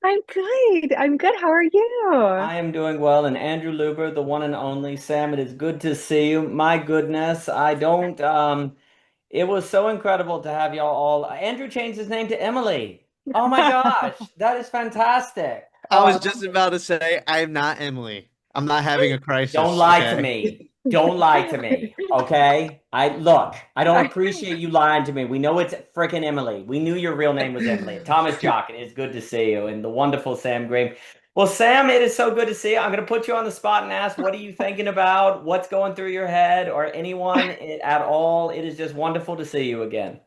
I'm good. I'm good. How are you? I am doing well, and Andrew Luber, the one and only. Sam, it is good to see you. My goodness, I don't it was so incredible to have y'all all. Andrew changed his name to Emily. Oh my gosh, that is fantastic. I Oh, I was love just it. about to say, I am not Emily. I'm not having a Don't crisis, lie to okay? me. Don't lie to me. Okay? I don't appreciate you lying to me. We know it's freaking Emily. We knew your real name was Emily. Thomas Jockin, it's good to see you. And the wonderful Sam Green. Well, Sam, it is so good to see you. I'm going to put you on the spot and ask, what are you thinking about? What's going through your head or anyone at all? It is just wonderful to see you again.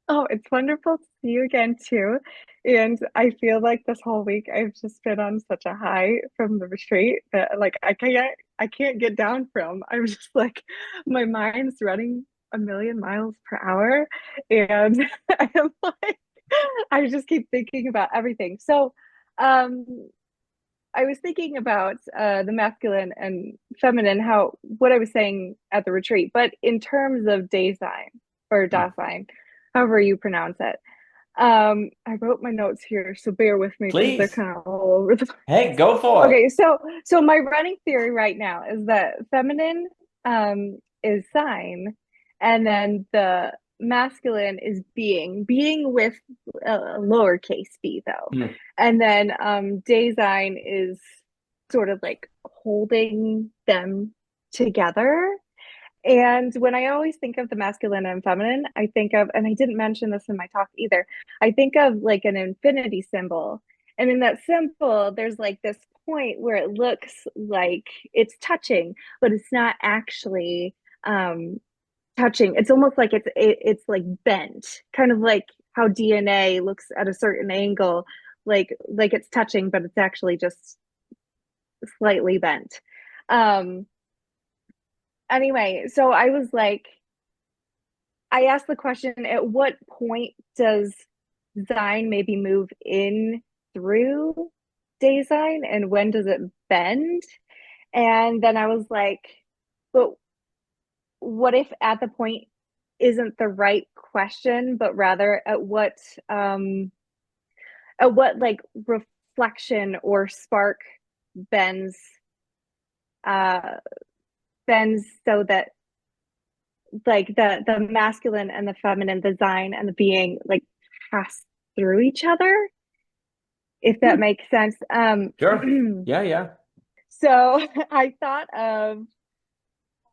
Oh, it's wonderful to see you again too. And I feel like this whole week I've just been on such a high from the retreat that like I can't get down from. I'm just like my mind's running a million miles per hour and I'm like I just keep thinking about everything. So um I was thinking about the masculine and feminine, how what I was saying at the retreat, but in terms of day sign or Hmm. da sign, however you pronounce it. I wrote my notes here, so bear with me because they're Please. kind of all over the Hey, place. go for it. Okay, so my running theory right now is that feminine is sign, and then the masculine is being with a lowercase b though, Hmm. and then design is sort of like holding them together. And when I always think of the masculine and feminine, I think of, and I didn't mention this in my talk either, I think of like an infinity symbol. And in that symbol, there's like this point where it looks like it's touching, but it's not actually um, touching. It's almost like it's like bent, kind of like how DNA looks at a certain angle, like it's touching, but it's actually just slightly bent. Um, anyway, so I was like, I asked the question, at what point does Zine maybe move in through Dasein and when does it bend? And then I was like, but what if at the point isn't the right question, but rather at what like reflection or spark bends uh bends so that like the masculine and the feminine, the Zine and the being like pass through each other, if that Hmm. makes sense. Sure. Yeah, yeah. So I thought of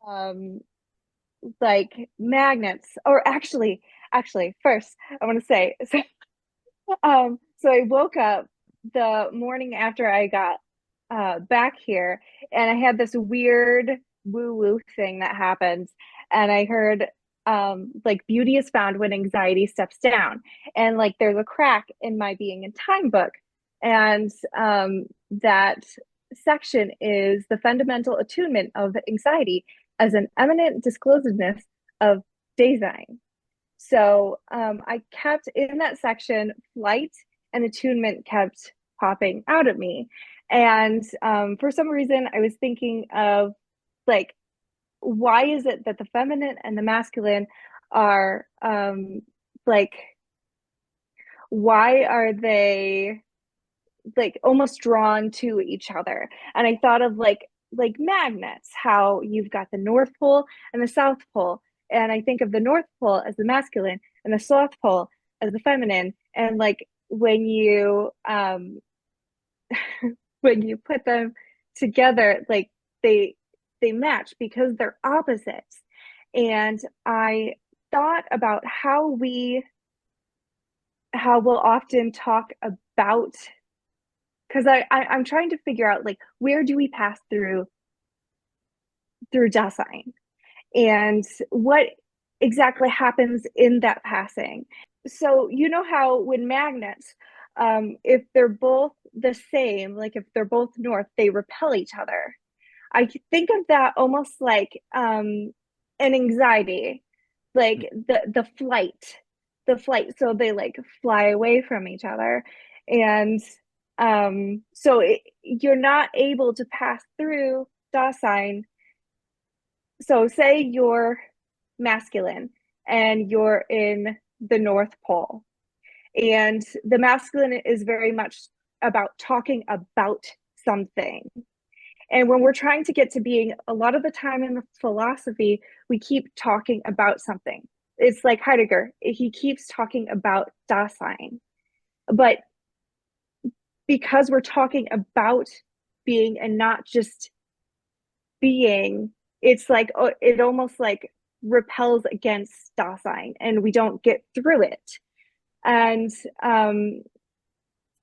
um like magnets, or actually first I want to say so I woke up the morning after I got back here, and I had this weird woo woo thing that happens. And I heard like beauty is found when anxiety steps down. And like there's a crack in my being in time book. And that section is the fundamental attunement of anxiety as an eminent disclosedness of design. So I kept in that section, flight and attunement kept popping out at me. And for some reason, I was thinking of like, why is it that the feminine and the masculine are like, why are they like almost drawn to each other? And I thought of like magnets, how you've got the North Pole and the South Pole. And I think of the North Pole as the masculine and the South Pole as the feminine. And like when you put them together, like they they match because they're opposites. And I thought about how we'll often talk about, because I'm trying to figure out like where do we pass through Dasein and what exactly happens in that passing. So you know how when magnets, if they're both the same, like if they're both north, they repel each other. I think of that almost like an anxiety, like the flight. So they like fly away from each other, and you're not able to pass through Dasein. So say you're masculine and you're in the North Pole, and the masculine is very much about talking about something. And when we're trying to get to being, a lot of the time in the philosophy, we keep talking about something. It's like Heidegger, he keeps talking about Dasein. But because we're talking about being and not just being, it's like, it almost like repels against Dasein and we don't get through it. And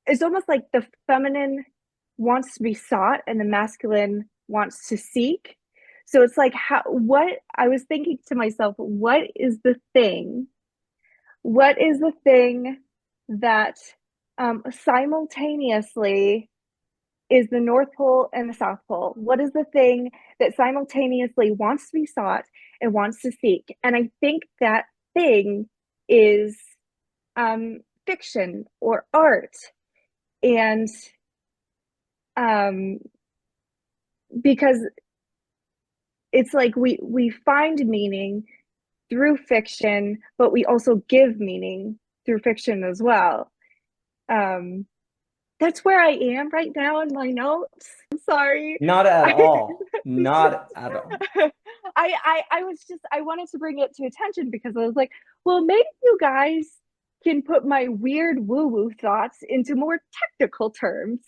it's almost like the feminine wants to be sought and the masculine wants to seek. So it's like, what I was thinking to myself, what is the thing that simultaneously is the North Pole and the South Pole? What is the thing that simultaneously wants to be sought and wants to seek? And I think that thing is fiction or art. And because it's like we find meaning through fiction, but we also give meaning through fiction as well. That's where I am right now in my notes. I'm sorry. Not at all. Not at all. I was just, I wanted to bring it to attention because I was like, well, maybe you guys can put my weird woo-woo thoughts into more technical terms.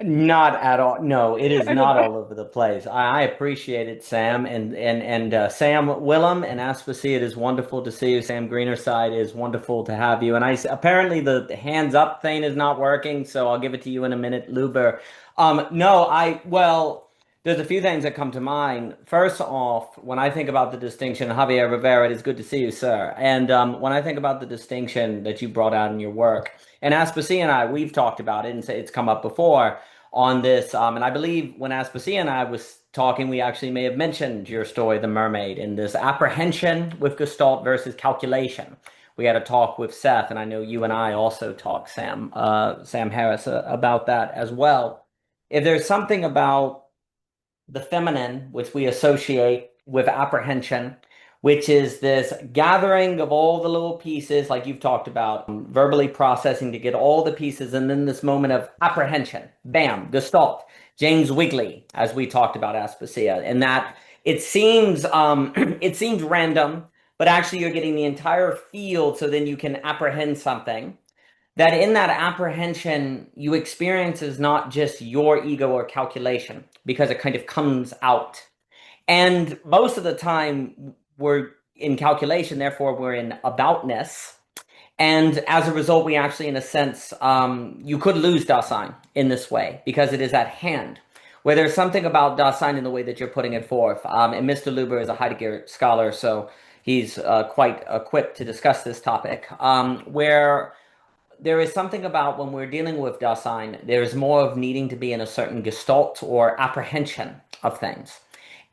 Not at all. No, it is not all over the place. I appreciate it, Sam, and Sam Willem and Aspasia. It is wonderful to see you. Sam Greenerside, is wonderful to have you. And apparently the hands up thing is not working, so I'll give it to you in a minute, Luber. Well, there's a few things that come to mind. First off, when I think about the distinction, Javier Rivera, it is good to see you, sir. And when I think about the distinction that you brought out in your work, and Aspasia and I, we've talked about it, and it's come up before on this. And I believe when Aspasia and I was talking, we actually may have mentioned your story, The Mermaid, in this apprehension with Gestalt versus calculation. We had a talk with Seth, and I know you and I also talked, Sam Harris, about that as well. If there's something about the feminine, which we associate with apprehension, which is this gathering of all the little pieces, like you've talked about, verbally processing to get all the pieces, and then this moment of apprehension, bam, Gestalt, James Wigley, as we talked about, Aspasia, and that it seems random, but actually you're getting the entire field, so then you can apprehend something. That in that apprehension, you experience is not just your ego or calculation, because it kind of comes out. And most of the time, we're in calculation, therefore we're in aboutness. And as a result, we actually, in a sense, you could lose Dasein in this way, because it is at hand. Where there's something about Dasein in the way that you're putting it forth. And Mr. Luber is a Heidegger scholar, so he's quite equipped to discuss this topic, where there is something about when we're dealing with Dasein, there's more of needing to be in a certain gestalt or apprehension of things.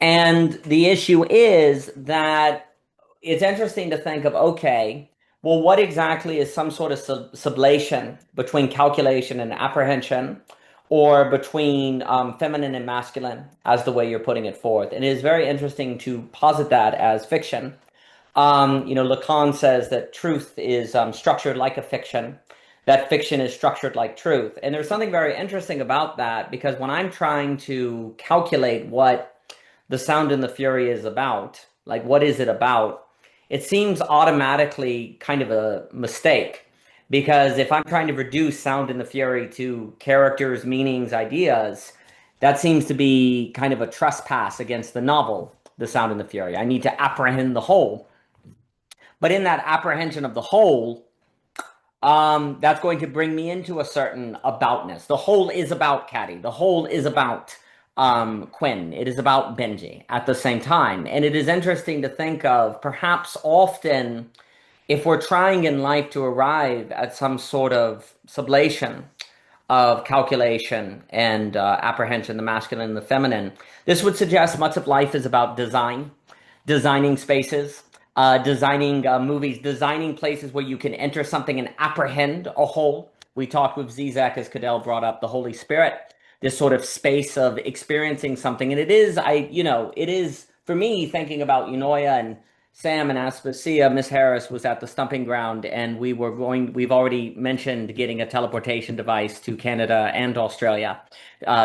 And the issue is that it's interesting to think of, okay, well, what exactly is some sort of sublation between calculation and apprehension, or between feminine and masculine, as the way you're putting it forth? And it is very interesting to posit that as fiction. Lacan says that truth is structured like a fiction, that fiction is structured like truth. And there's something very interesting about that, because when I'm trying to calculate what The Sound and the Fury is about, like what is it about, it seems automatically kind of a mistake. Because if I'm trying to reduce Sound and the Fury to characters, meanings, ideas, that seems to be kind of a trespass against the novel, The Sound and the Fury. I need to apprehend the whole. But in that apprehension of the whole, that's going to bring me into a certain aboutness. The whole is about Caddy. The whole is about Quinn. It is about Benji at the same time. And it is interesting to think of, perhaps often, if we're trying in life to arrive at some sort of sublation of calculation and apprehension, the masculine and the feminine, this would suggest much of life is about design, designing spaces, designing movies, designing places where you can enter something and apprehend a whole. We talked with Zizek, as Cadell brought up, the Holy Spirit, this sort of space of experiencing something. And it is, for me, thinking about Eunoia and Sam and Aspasia, Miss Harris was at the stumping ground, and we've already mentioned getting a teleportation device to Canada and Australia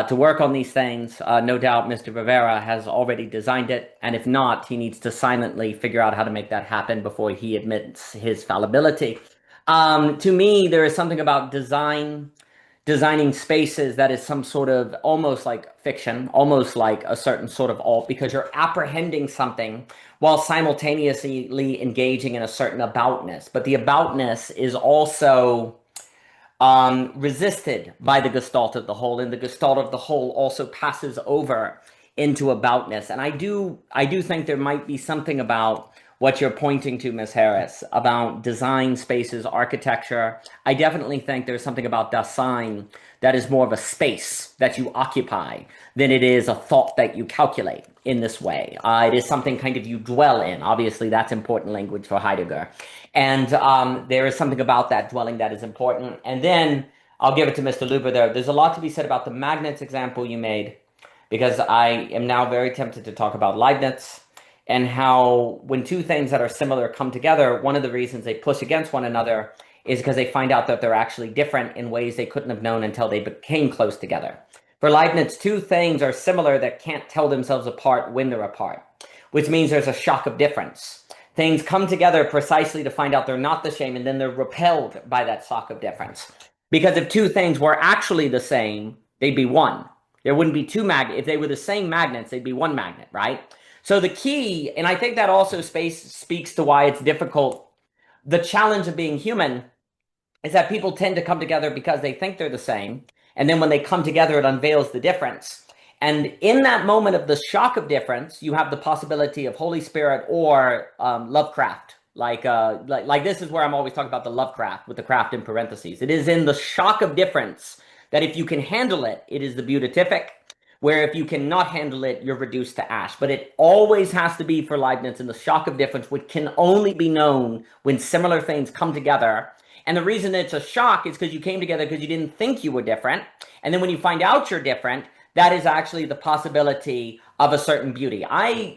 to work on these things. No doubt Mr. Rivera has already designed it, and if not, he needs to silently figure out how to make that happen before he admits his fallibility. To me, there is something about designing spaces that is some sort of almost like fiction, almost like a certain sort of alt, because you're apprehending something while simultaneously engaging in a certain aboutness. But the aboutness is also resisted by the Gestalt of the whole, and the Gestalt of the whole also passes over into aboutness. And I do think there might be something about what you're pointing to, Ms. Harris, about design spaces, architecture. I definitely think there's something about Dasein that is more of a space that you occupy than it is a thought that you calculate in this way. It is something kind of you dwell in. Obviously, that's important language for Heidegger. And there is something about that dwelling that is important. And then I'll give it to Mr. Luber there. There's a lot to be said about the magnets example you made, because I am now very tempted to talk about Leibniz and how when two things that are similar come together, one of the reasons they push against one another is because they find out that they're actually different in ways they couldn't have known until they became close together. For Leibniz, two things are similar that can't tell themselves apart when they're apart, which means there's a shock of difference. Things come together precisely to find out they're not the same, and then they're repelled by that shock of difference. Because if two things were actually the same, they'd be one. There wouldn't be two magnets. If they were the same magnets, they'd be one magnet, right? So the key, and I think that also speaks to why it's difficult. The challenge of being human is that people tend to come together because they think they're the same. And then when they come together, it unveils the difference. And in that moment of the shock of difference, you have the possibility of Holy Spirit or Lovecraft. Like this is where I'm always talking about the Lovecraft with the craft in parentheses. It is in the shock of difference that if you can handle it, it is the beatific, where if you cannot handle it, you're reduced to ash. But it always has to be for Leibniz in the shock of difference, which can only be known when similar things come together. And the reason it's a shock is because you came together because you didn't think you were different. And then when you find out you're different, that is actually the possibility of a certain beauty.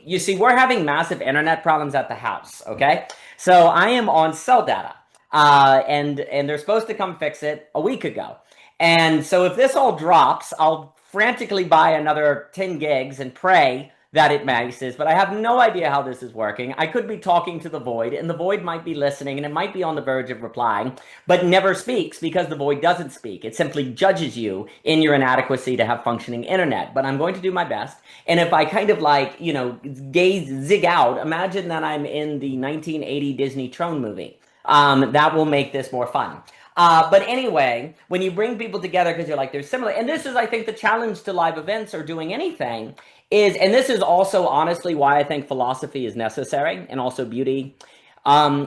You see, we're having massive internet problems at the house, okay? So I am on cell data, and they're supposed to come fix it a week ago. And so if this all drops, I'll frantically buy another 10 gigs and pray that it maxes, but I have no idea how this is working. I could be talking to the void, and the void might be listening, and it might be on the verge of replying, but never speaks because the void doesn't speak. It simply judges you in your inadequacy to have functioning internet. But I'm going to do my best. And if I kind of like, zig out, imagine that I'm in the 1980 Disney Tron movie. That will make this more fun. But anyway, when you bring people together because you're like, they're similar, and this is, I think, the challenge to live events or doing anything is, and this is also honestly why I think philosophy is necessary and also beauty,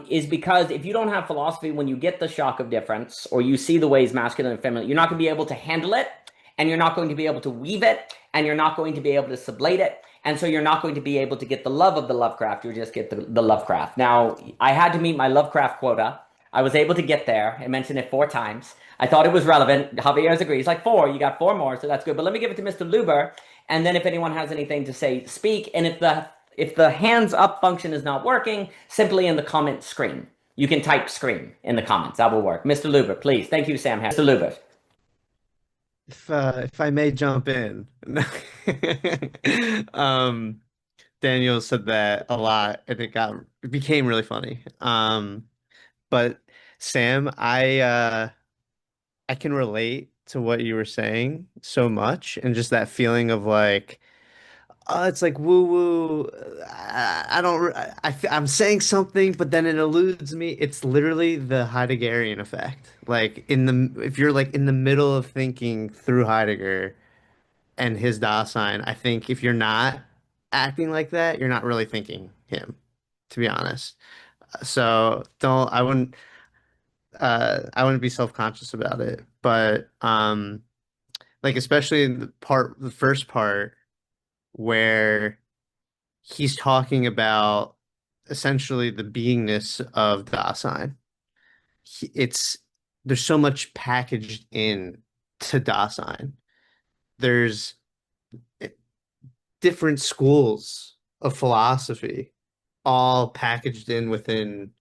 is because if you don't have philosophy, when you get the shock of difference or you see the ways masculine and feminine, you're not going to be able to handle it, and you're not going to be able to weave it, and you're not going to be able to sublate it. And so you're not going to be able to get the love of the Lovecraft. You just get the Lovecraft. Now, I had to meet my Lovecraft quota. I was able to get there. I mentioned it 4 times. I thought it was relevant. Javier agrees. Like 4, you got 4 more, so that's good. But let me give it to Mr. Luber, and then if anyone has anything to say, speak. And if the hands up function is not working, simply in the comment screen. You can type screen in the comments. That will work. Mr. Luber, please. Thank you, Sam. Mr. Luber. If I may jump in, Daniel said that a lot, and it became really funny. But Sam, I can relate to what you were saying so much, and just that feeling of like, it's like woo woo. I don't. I'm saying something, but then it eludes me. It's literally the Heideggerian effect. Like if you're like in the middle of thinking through Heidegger and his Dasein, I think if you're not acting like that, you're not really thinking him, to be honest. So I wouldn't be self-conscious about it. But like especially in the first part where he's talking about essentially the beingness of Dasein. It's there's so much packaged in to Dasein. There's different schools of philosophy all packaged in within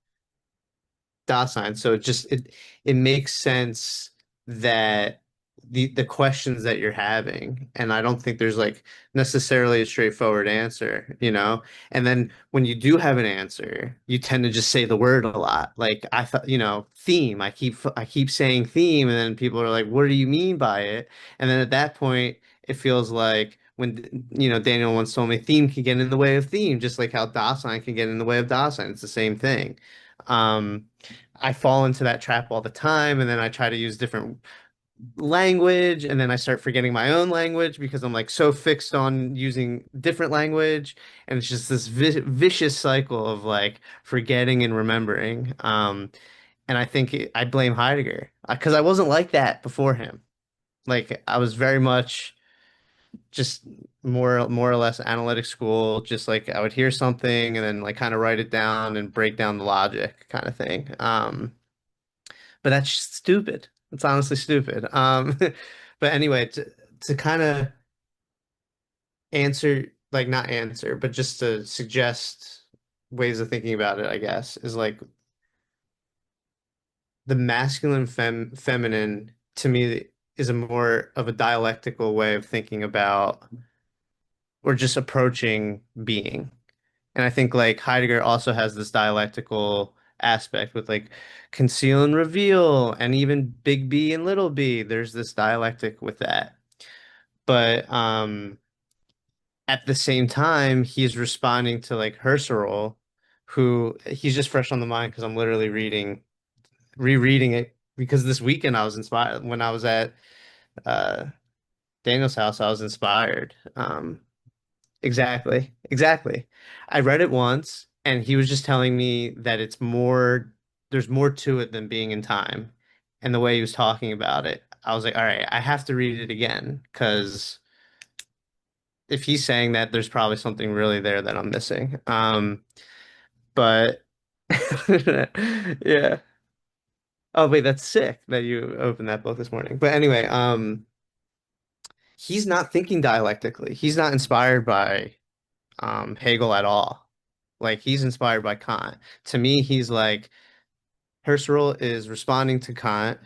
Dasein. So it makes sense that the questions that you're having, and I don't think there's like necessarily a straightforward answer, you know? And then when you do have an answer, you tend to just say the word a lot. Like I thought, theme. I keep saying theme, and then people are like, "What do you mean by it?" And then at that point, it feels like when Daniel once told me theme can get in the way of theme, just like how Dasein can get in the way of Dasein. It's the same thing. Um, I fall into that trap all the time, and then I try to use different language, and then I start forgetting my own language because I'm like so fixed on using different language, and it's just this vicious cycle of like forgetting and remembering. And I think I blame Heidegger because I wasn't like that before him. Like I was very much just more or less analytic school, just like I would hear something and then like kind of write it down and break down the logic kind of thing. But that's just stupid. It's honestly stupid. But anyway, to kind of answer, like not answer, but just to suggest ways of thinking about it, I guess, is like the masculine feminine to me is a more of a dialectical way of thinking about or just approaching being. And I think like Heidegger also has this dialectical aspect with like conceal and reveal and even big B and little b. There's this dialectic with that. But at the same time, he's responding to like Husserl, who he's just fresh on the mind because I'm literally rereading it because this weekend I was inspired when I was at uh Daniel's house, I was inspired. Exactly. Exactly. I read it once and he was just telling me that there's more to it than being in time. And the way he was talking about it, I was like, all right, I have to read it again because if he's saying that, there's probably something really there that I'm missing. But yeah. Oh, wait, that's sick that you opened that book this morning. But anyway, he's not thinking dialectically. He's not inspired by Hegel at all. Like he's inspired by Kant. To me, he's like Husserl is responding to Kant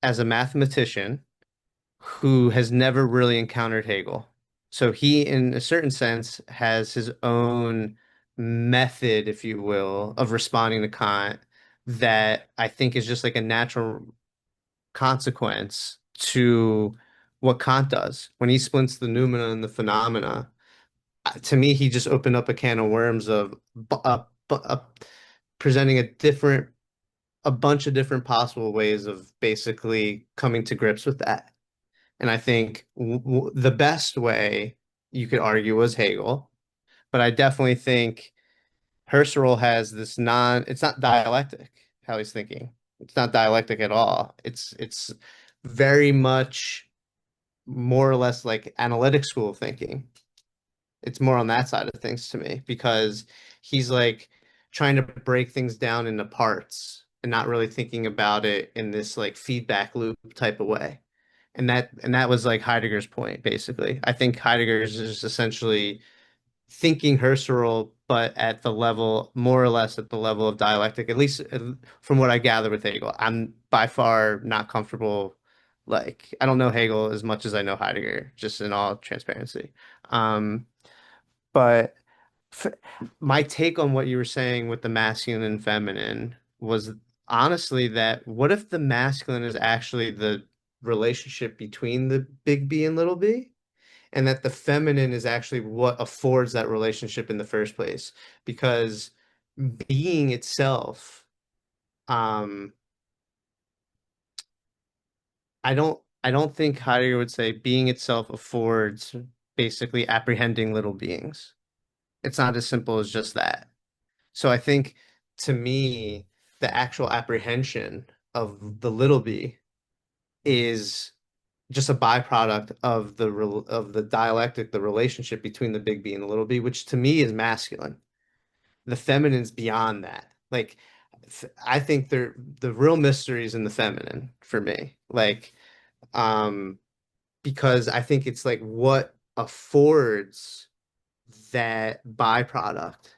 as a mathematician who has never really encountered Hegel. So he, in a certain sense, has his own method, if you will, of responding to Kant that I think is just like a natural consequence to what Kant does when he splits the noumena and the phenomena. To me, he just opened up a can of worms of presenting a bunch of different possible ways of basically coming to grips with that. And I think the best way you could argue was Hegel, but I definitely think Husserl has it's not dialectic how he's thinking. It's not dialectic at all. It's very much more or less like analytic school of thinking. It's more on that side of things to me because he's like trying to break things down into parts and not really thinking about it in this like feedback loop type of way. And that was like Heidegger's point, basically. I think Heidegger is just essentially thinking Husserl, but at the level, more or less at the level of dialectic, at least from what I gather with Hegel. I'm by far not comfortable. Like, I don't know Hegel as much as I know Heidegger, just in all transparency. Um, but f my take on what you were saying with the masculine and feminine was honestly that what if the masculine is actually the relationship between the big B and little b, and that the feminine is actually what affords that relationship in the first place? Because being itself, um, I don't think Heidegger would say being itself affords basically apprehending little beings. It's not as simple as just that. So I think to me, the actual apprehension of the little b is just a byproduct of the dialectic, the relationship between the big B and the little b, which to me is masculine. The feminine's beyond that. Like I think the real mystery is in the feminine for me. Like um because I think it's like what affords that byproduct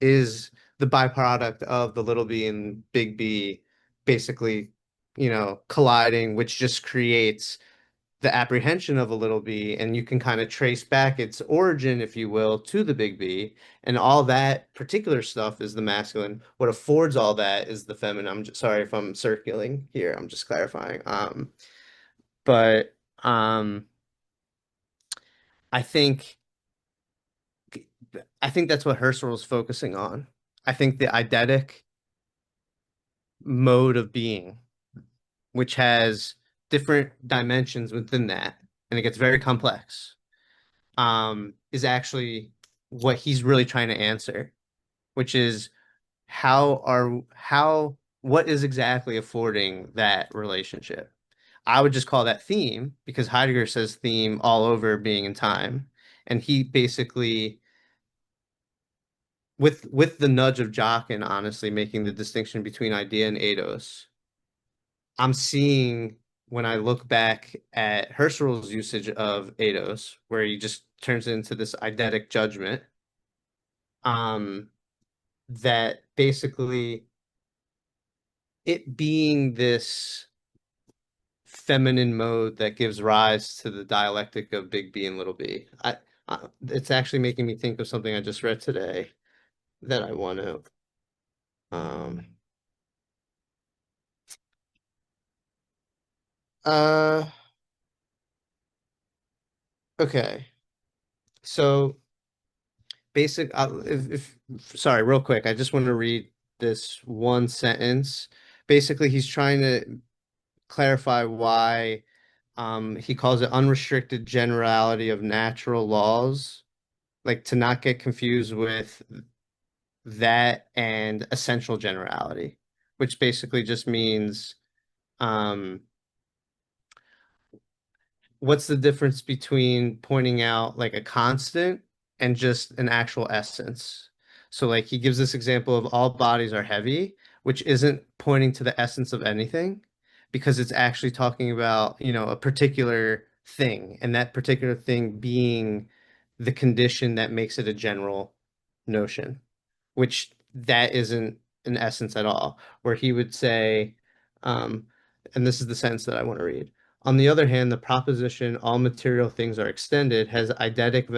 is the byproduct of the little b and big B basically, colliding, which just creates the apprehension of a little b, and you can kind of trace back its origin, if you will, to the big B, and all that particular stuff is the masculine. What affords all that is the feminine. I'm just sorry if I'm circling here. I'm just clarifying. But I think I think that's what Husserl is focusing on. I think the eidetic mode of being, which has different dimensions within that, and it gets very complex, is actually what he's really trying to answer, which is what is exactly affording that relationship. I would just call that theme, because Heidegger says theme all over being and time, and he basically, with the nudge of Jockin, honestly making the distinction between idea and eidos, I'm seeing, when I look back at Husserl's usage of eidos, where he just turns it into this eidetic judgment, that basically it being this feminine mode that gives rise to the dialectic of big B and little b. It's actually making me think of something I just read today that I want to. Uh, okay. So sorry, real quick, I just want to read this one sentence. Basically, he's trying to clarify why he calls it unrestricted generality of natural laws, like to not get confused with that and essential generality, which basically just means what's the difference between pointing out like a constant and just an actual essence. So like he gives this example of all bodies are heavy, which isn't pointing to the essence of anything, because it's actually talking about, a particular thing, and that particular thing being the condition that makes it a general notion, which that isn't an essence at all. Where he would say, and this is the sentence that I want to read. On the other hand, the proposition all material things are extended has eidetic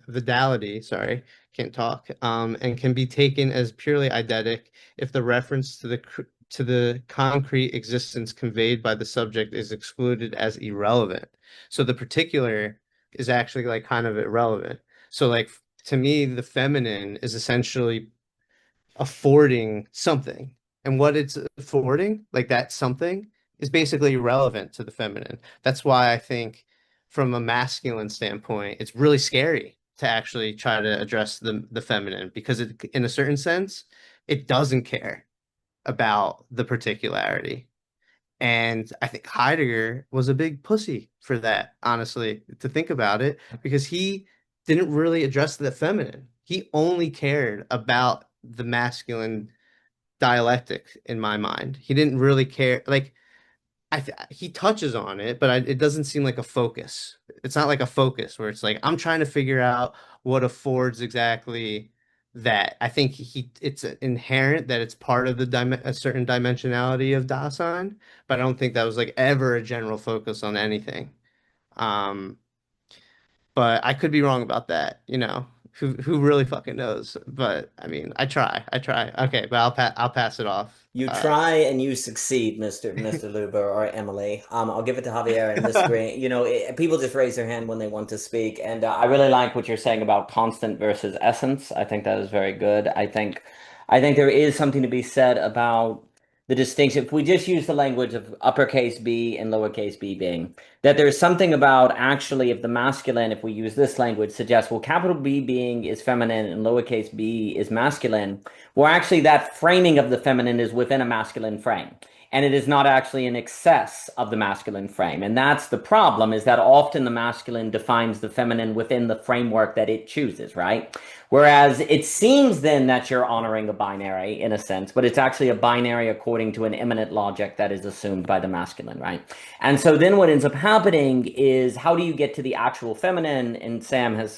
vidality, sorry, can't talk, and can be taken as purely eidetic if the reference to the concrete existence conveyed by the subject is excluded as irrelevant. So the particular is actually like kind of irrelevant. So like to me, the feminine is essentially affording something. And what it's affording, like that something, is basically irrelevant to the feminine. That's why I think from a masculine standpoint, it's really scary to actually try to address the feminine, because it, in a certain sense, it doesn't care about the particularity. And I think Heidegger was a big pussy for that, honestly, to think about it, because he didn't really address the feminine. He only cared about the masculine dialectic, in my mind. He didn't really care. Like, he touches on it, but it doesn't seem like a focus. It's not like a focus where it's like, I'm trying to figure out what affords exactly that. I think it's inherent that it's part of a certain dimensionality of Dasein, but I don't think that was like ever a general focus on anything. Um, but I could be wrong about that, Who really fucking knows? But I mean, I try. Okay, but I'll pass it off. You try and you succeed, Mr. Luber or Emily. I'll give it to Javier and disagree. People just raise their hand when they want to speak, and I really like what you're saying about constant versus essence. I think that is very good. I think there is something to be said about the distinction. If we just use the language of uppercase B and lowercase b being, that there's something about actually if the masculine, if we use this language, suggests, well, capital B being is feminine and lowercase b is masculine, where actually that framing of the feminine is within a masculine frame. And it is not actually in excess of the masculine frame. And that's the problem, is that often the masculine defines the feminine within the framework that it chooses, right? Whereas it seems then that you're honoring a binary in a sense, but it's actually a binary according to an immanent logic that is assumed by the masculine, right? And so then what ends up happening is, how do you get to the actual feminine? And Sam has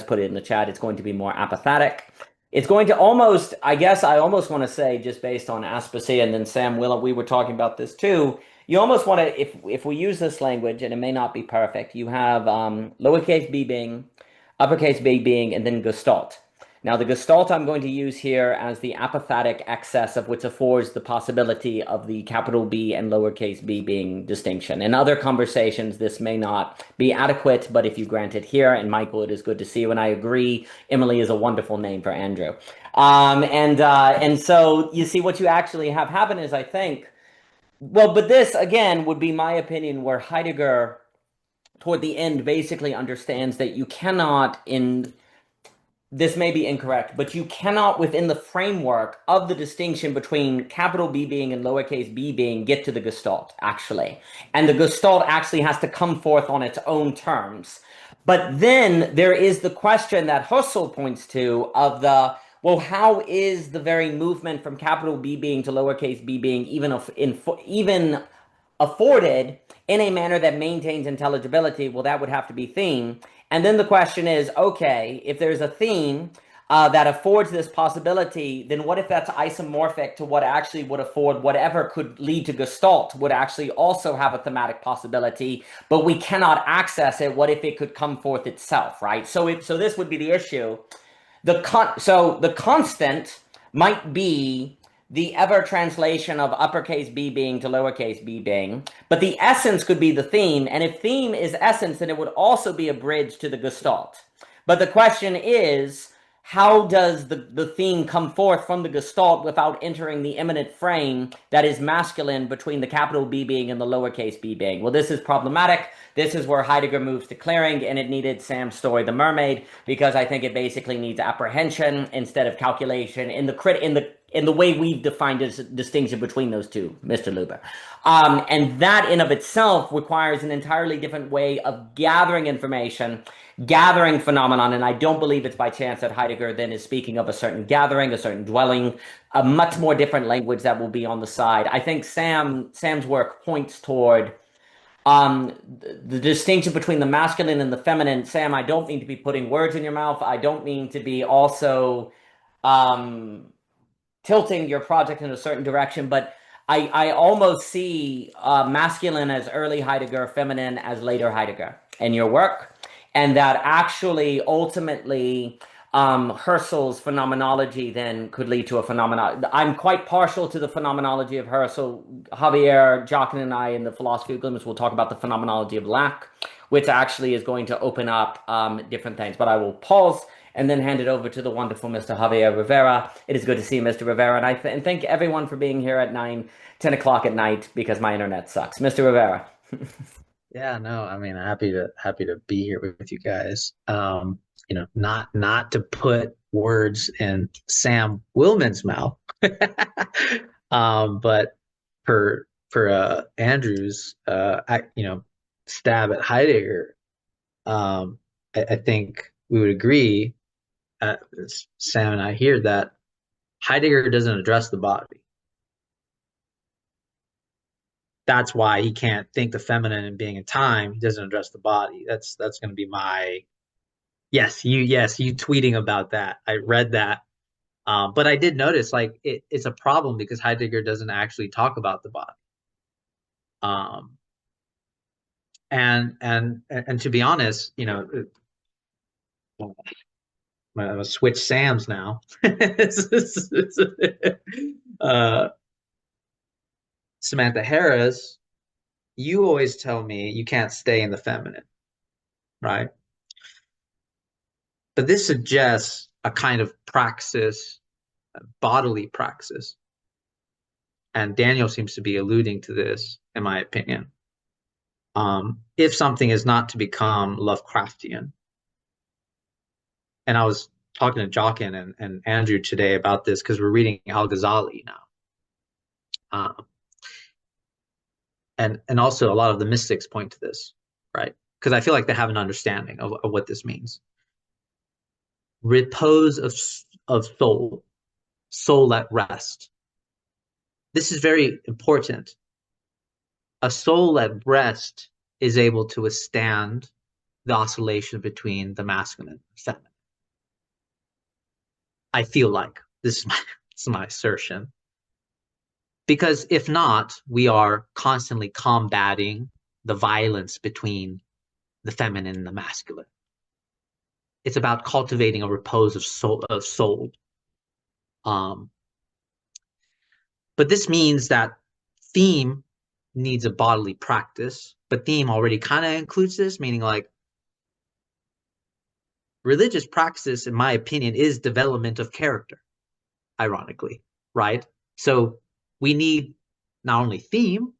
put it in the chat, it's going to be more apophatic. It's going to almost, I guess I almost want to say, just based on Aspasia, and then Sam Willem, we were talking about this too. You almost want to, if we use this language, and it may not be perfect, you have lowercase b being, uppercase b being, and then Gestalt. Now, the Gestalt I'm going to use here as the apophatic excess of which affords the possibility of the capital B and lowercase b being distinction. In other conversations, this may not be adequate, but if you grant it here, and Michael, it is good to see you, and I agree, Emily is a wonderful name for Andrew. And so you see what you actually have happen is, I think, well, but this, again, would be my opinion, where Heidegger, toward the end, basically understands that you cannot, in this may be incorrect, but you cannot, within the framework of the distinction between capital B being and lowercase b being, get to the Gestalt, actually. And the Gestalt actually has to come forth on its own terms. But then there is the question that Husserl points to of the, well, how is the very movement from capital B being to lowercase b being even afforded in a manner that maintains intelligibility? Well, that would have to be theme. And then the question is, okay, if there's a theme that affords this possibility, then what if that's isomorphic to what actually would afford whatever could lead to Gestalt would actually also have a thematic possibility, but we cannot access it? What if it could come forth itself, right? So this would be the issue. So the constant might be the ever translation of uppercase b being to lowercase b being, but the essence could be the theme, and if theme is essence, then it would also be a bridge to the Gestalt. But the question is, how does the theme come forth from the Gestalt without entering the immanent frame that is masculine between the capital B being and the lowercase b being? Well, this is problematic. This is where Heidegger moves to clearing, and it needed Sam's story, The Mermaid, because I think it basically needs apprehension instead of calculation in the way we've defined this distinction between those two, Mr. Luber. And that in of itself requires an entirely different way of gathering information, gathering phenomenon, and I don't believe it's by chance that Heidegger then is speaking of a certain gathering, a certain dwelling, a much more different language that will be on the side. I think Sam's work points toward the distinction between the masculine and the feminine. Sam, I don't mean to be putting words in your mouth. I don't mean to be also tilting your project in a certain direction, but I almost see masculine as early Heidegger, feminine as later Heidegger in your work, and that actually ultimately Husserl's phenomenology then could lead to a phenomenon. I'm quite partial to the phenomenology of Husserl. Javier, Jockin, and I in the Philosophy of Glimmers will talk about the phenomenology of lack, which actually is going to open up different things. But I will pause and then hand it over to the wonderful Mr. Javier Rivera. It is good to see you, Mr. Rivera, and and thank everyone for being here at 10 o'clock at night because my internet sucks. Mr. Rivera. Yeah, no, I mean, happy to be here with you guys. Not to put words in Sam Willman's mouth, but for Andrew's, stab at Heidegger, I think we would agree, Sam and I here, that Heidegger doesn't address the body. That's why he can't think the feminine and being in time. He doesn't address the body. That's going to be my yes. You tweeting about that. I read that, but I did notice like it's a problem because Heidegger doesn't actually talk about the body. And to be honest, I'm gonna switch Sam's now. Samantha Harris, you always tell me you can't stay in the feminine, right? But this suggests a kind of praxis, a bodily praxis. And Daniel seems to be alluding to this, in my opinion. If something is not to become Lovecraftian. And I was talking to Jockin and Andrew today about this because we're reading Al-Ghazali now. And also a lot of the mystics point to this, right? Because I feel like they have an understanding of what this means. Repose of soul at rest. This is very important. A soul at rest is able to withstand the oscillation between the masculine and feminine. I feel like this is my assertion. Because if not, we are constantly combating the violence between the feminine and the masculine. It's about cultivating a repose of soul. Um, but this means that theme needs a bodily practice, but theme already kind of includes this, meaning like religious practice, in my opinion, is development of character, ironically, right? So we need not only theme,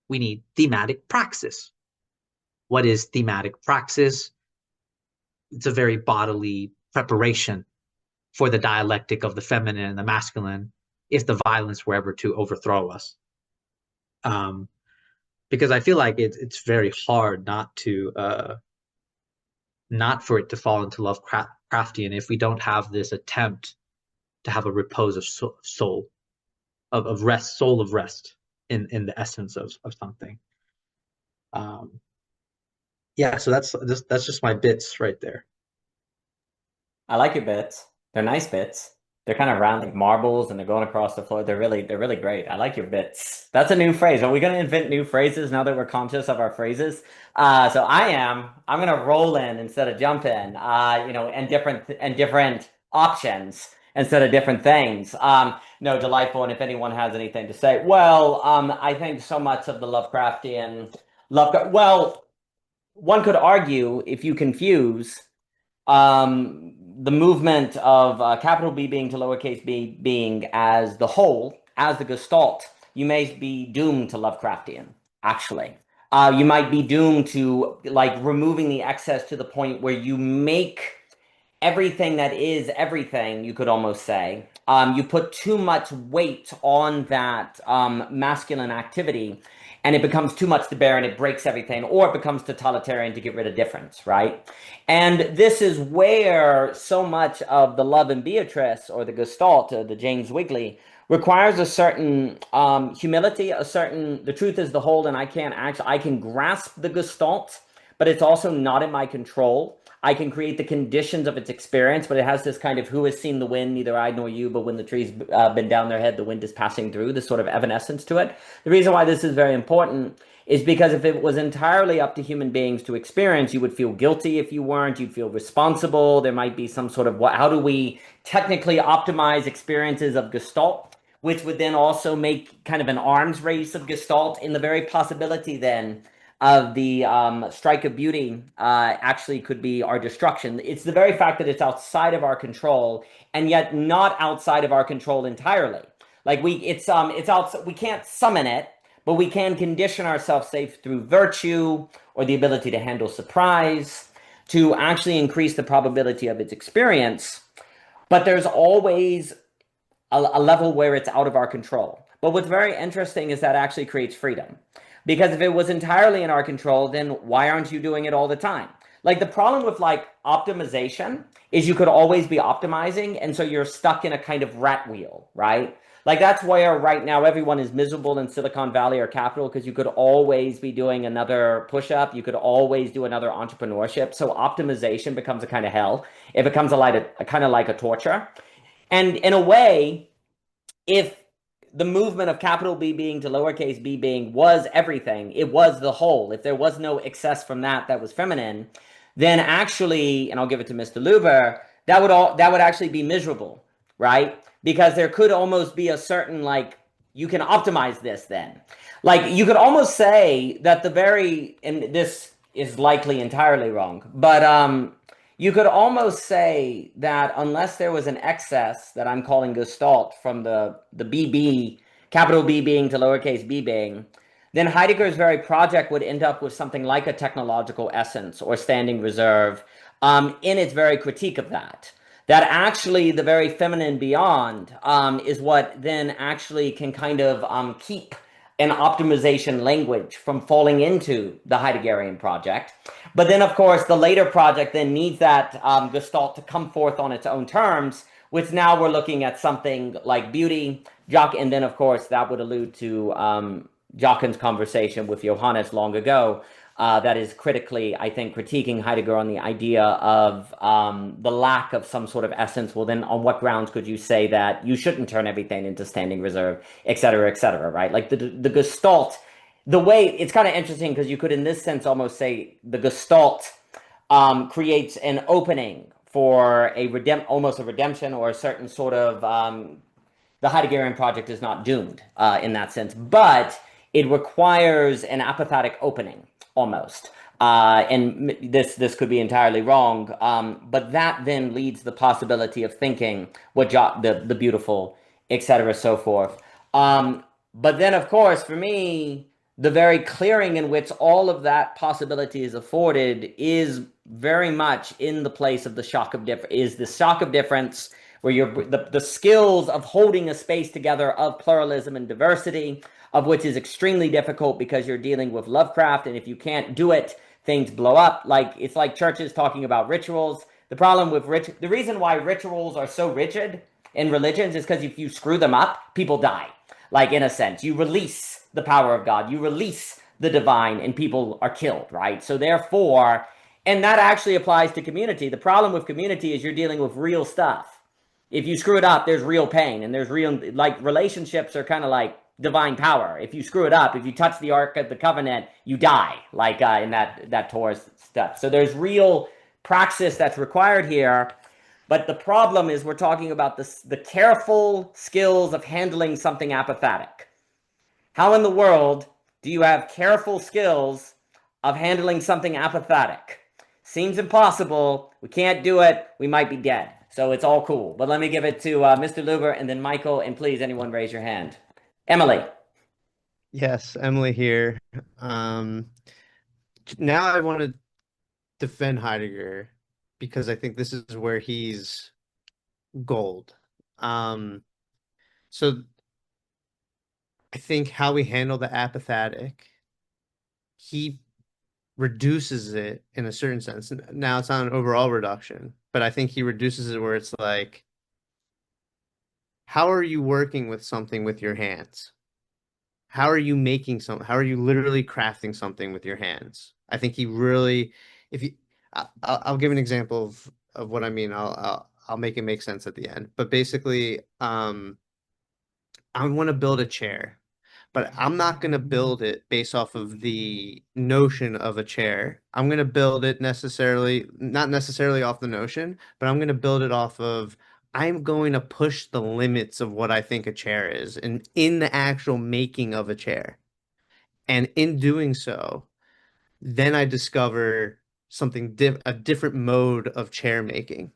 we need thematic praxis. What is thematic praxis? It's a very bodily preparation for the dialectic of the feminine and the masculine if the violence were ever to overthrow us. Because I feel like it's very hard not for it to fall into Lovecraftian if we don't have this attempt to have a repose of soul, of rest, soul of rest in the essence of something. Yeah, so that's just my bits right there. I like your bits. They're nice bits. They're kind of round like marbles and they're going across the floor. They're really great. I like your bits. That's a new phrase. Are we going to invent new phrases now that we're conscious of our phrases? So I'm going to roll in instead of jump in, and different options instead of different things. No, delightful. And if anyone has anything to say, well, I think so much of the well, one could argue if you confuse the movement of capital B being to lowercase b being as the whole, as the Gestalt, you may be doomed to Lovecraftian, actually. You might be doomed to like removing the excess to the point where you make everything that is everything, you could almost say. You put too much weight on that masculine activity, and it becomes too much to bear and it breaks everything, or it becomes totalitarian to get rid of difference, right? And this is where so much of the Love and Beatrice, or the Gestalt, the James Wigley, requires a certain humility, the truth is the whole, and I can grasp the Gestalt, but it's also not in my control. I can create the conditions of its experience, but it has this kind of who has seen the wind, neither I nor you, but when the trees bend down their head, the wind is passing through, this sort of evanescence to it. The reason why this is very important is because if it was entirely up to human beings to experience, you would feel guilty if you weren't, you'd feel responsible. There might be some sort of, how do we technically optimize experiences of Gestalt, which would then also make kind of an arms race of Gestalt in the very possibility then of the strike of beauty actually could be our destruction. It's the very fact that it's outside of our control, and yet not outside of our control entirely. Like we can't summon it, but we can condition ourselves, say, through virtue or the ability to handle surprise, to actually increase the probability of its experience. But there's always a level where it's out of our control. But what's very interesting is that actually creates freedom. Because if it was entirely in our control, then why aren't you doing it all the time? Like the problem with like optimization is you could always be optimizing, and so you're stuck in a kind of rat wheel, right? Like that's where right now everyone is miserable in Silicon Valley or capital, because you could always be doing another push-up, you could always do another entrepreneurship. So optimization becomes a kind of hell. It becomes a kind of like a torture. And in a way, if the movement of capital B being to lowercase b being was everything, it was the whole, if there was no excess from that was feminine, then actually, and I'll give it to Mr. Luber, that would actually be miserable, right? Because there could almost be a certain, like, you can optimize this then. Like, you could almost say that and this is likely entirely wrong, but you could almost say that unless there was an excess that I'm calling Gestalt from the BB, capital B being to lowercase b being, then Heidegger's very project would end up with something like a technological essence or standing reserve in its very critique of that. That actually the very feminine beyond is what then actually can kind of keep an optimization language from falling into the Heideggerian project. But then, of course, the later project then needs that Gestalt to come forth on its own terms, which now we're looking at something like beauty, and then, of course, that would allude to Jockin's conversation with Johannes long ago that is critically, I think, critiquing Heidegger on the idea of the lack of some sort of essence. Well, then on what grounds could you say that you shouldn't turn everything into standing reserve, et cetera, right? Like the Gestalt, the way it's kind of interesting because you could, in this sense, almost say the Gestalt creates an opening for almost a redemption or a certain sort of the Heideggerian project is not doomed in that sense, but it requires an apathetic opening almost. And this could be entirely wrong, but that then leads the possibility of thinking what the beautiful, etc., so forth. But then, of course, for me, the very clearing in which all of that possibility is afforded is very much in the place of the shock of difference. Is the shock of difference where the skills of holding a space together of pluralism and diversity, of which is extremely difficult because you're dealing with Lovecraft, and if you can't do it, things blow up. Like it's like churches talking about rituals. The problem with the reason why rituals are so rigid in religions is because if you screw them up, people die. Like in a sense, you release the power of God, you release the divine, and people are killed, right? So therefore, and that actually applies to community. The problem with community is you're dealing with real stuff. If you screw it up, there's real pain, and there's real, like, relationships are kind of like divine power. If you screw it up, if you touch the Ark of the Covenant, you die, like in that Torah stuff. So there's real praxis that's required here. But the problem is we're talking about the careful skills of handling something apathetic. How in the world do you have careful skills of handling something apathetic? Seems impossible. We can't do it. We might be dead. So it's all cool. But let me give it to Mr. Luber and then Michael. And please, anyone raise your hand. Emily. Yes, Emily here. Now I want to defend Heidegger because I think this is where he's gold. So I think how we handle the apathetic, he reduces it in a certain sense. Now it's not an overall reduction, but I think he reduces it where it's like, how are you working with something with your hands? How are you making something? How are you literally crafting something with your hands? I think he really, if you, I'll give an example of what I mean. I'll make it make sense at the end. But basically, I want to build a chair, but I'm not going to build it based off of the notion of a chair. I'm going to build it not necessarily off the notion, but I'm going to build it off of I'm going to push the limits of what I think a chair is and in the actual making of a chair. And in doing so, then I discover a different mode of chair making.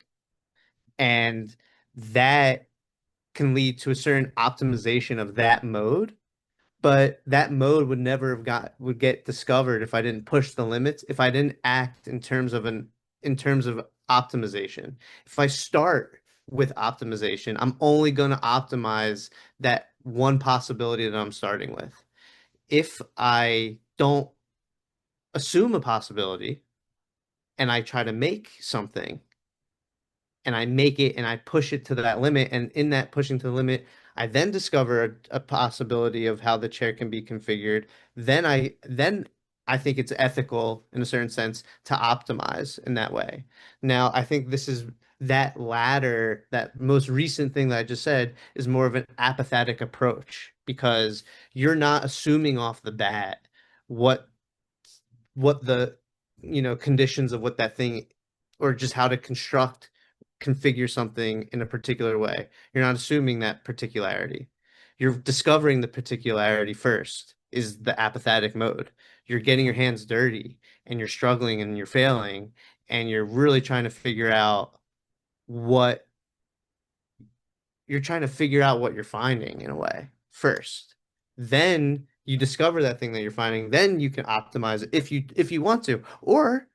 And that can lead to a certain optimization of that mode, but that mode would get discovered if I didn't push the limits, if I didn't act in terms of optimization. If I start with optimization, I'm only going to optimize that one possibility that I'm starting with. If I don't assume a possibility and I try to make something and I make it and I push it to that limit, and in that pushing to the limit, I then discover a possibility of how the chair can be configured. Then I think it's ethical in a certain sense to optimize in that way. Now, I think this is that latter, that most recent thing that I just said is more of an apathetic approach because you're not assuming off the bat what the conditions of what that thing or just how to configure something in a particular way. You're not assuming that particularity. You're discovering the particularity first is the apathetic mode. You're getting your hands dirty and you're struggling and you're failing and you're really trying to figure out what you're finding in a way first. Then you discover that thing that you're finding, then you can optimize it if you want to. Or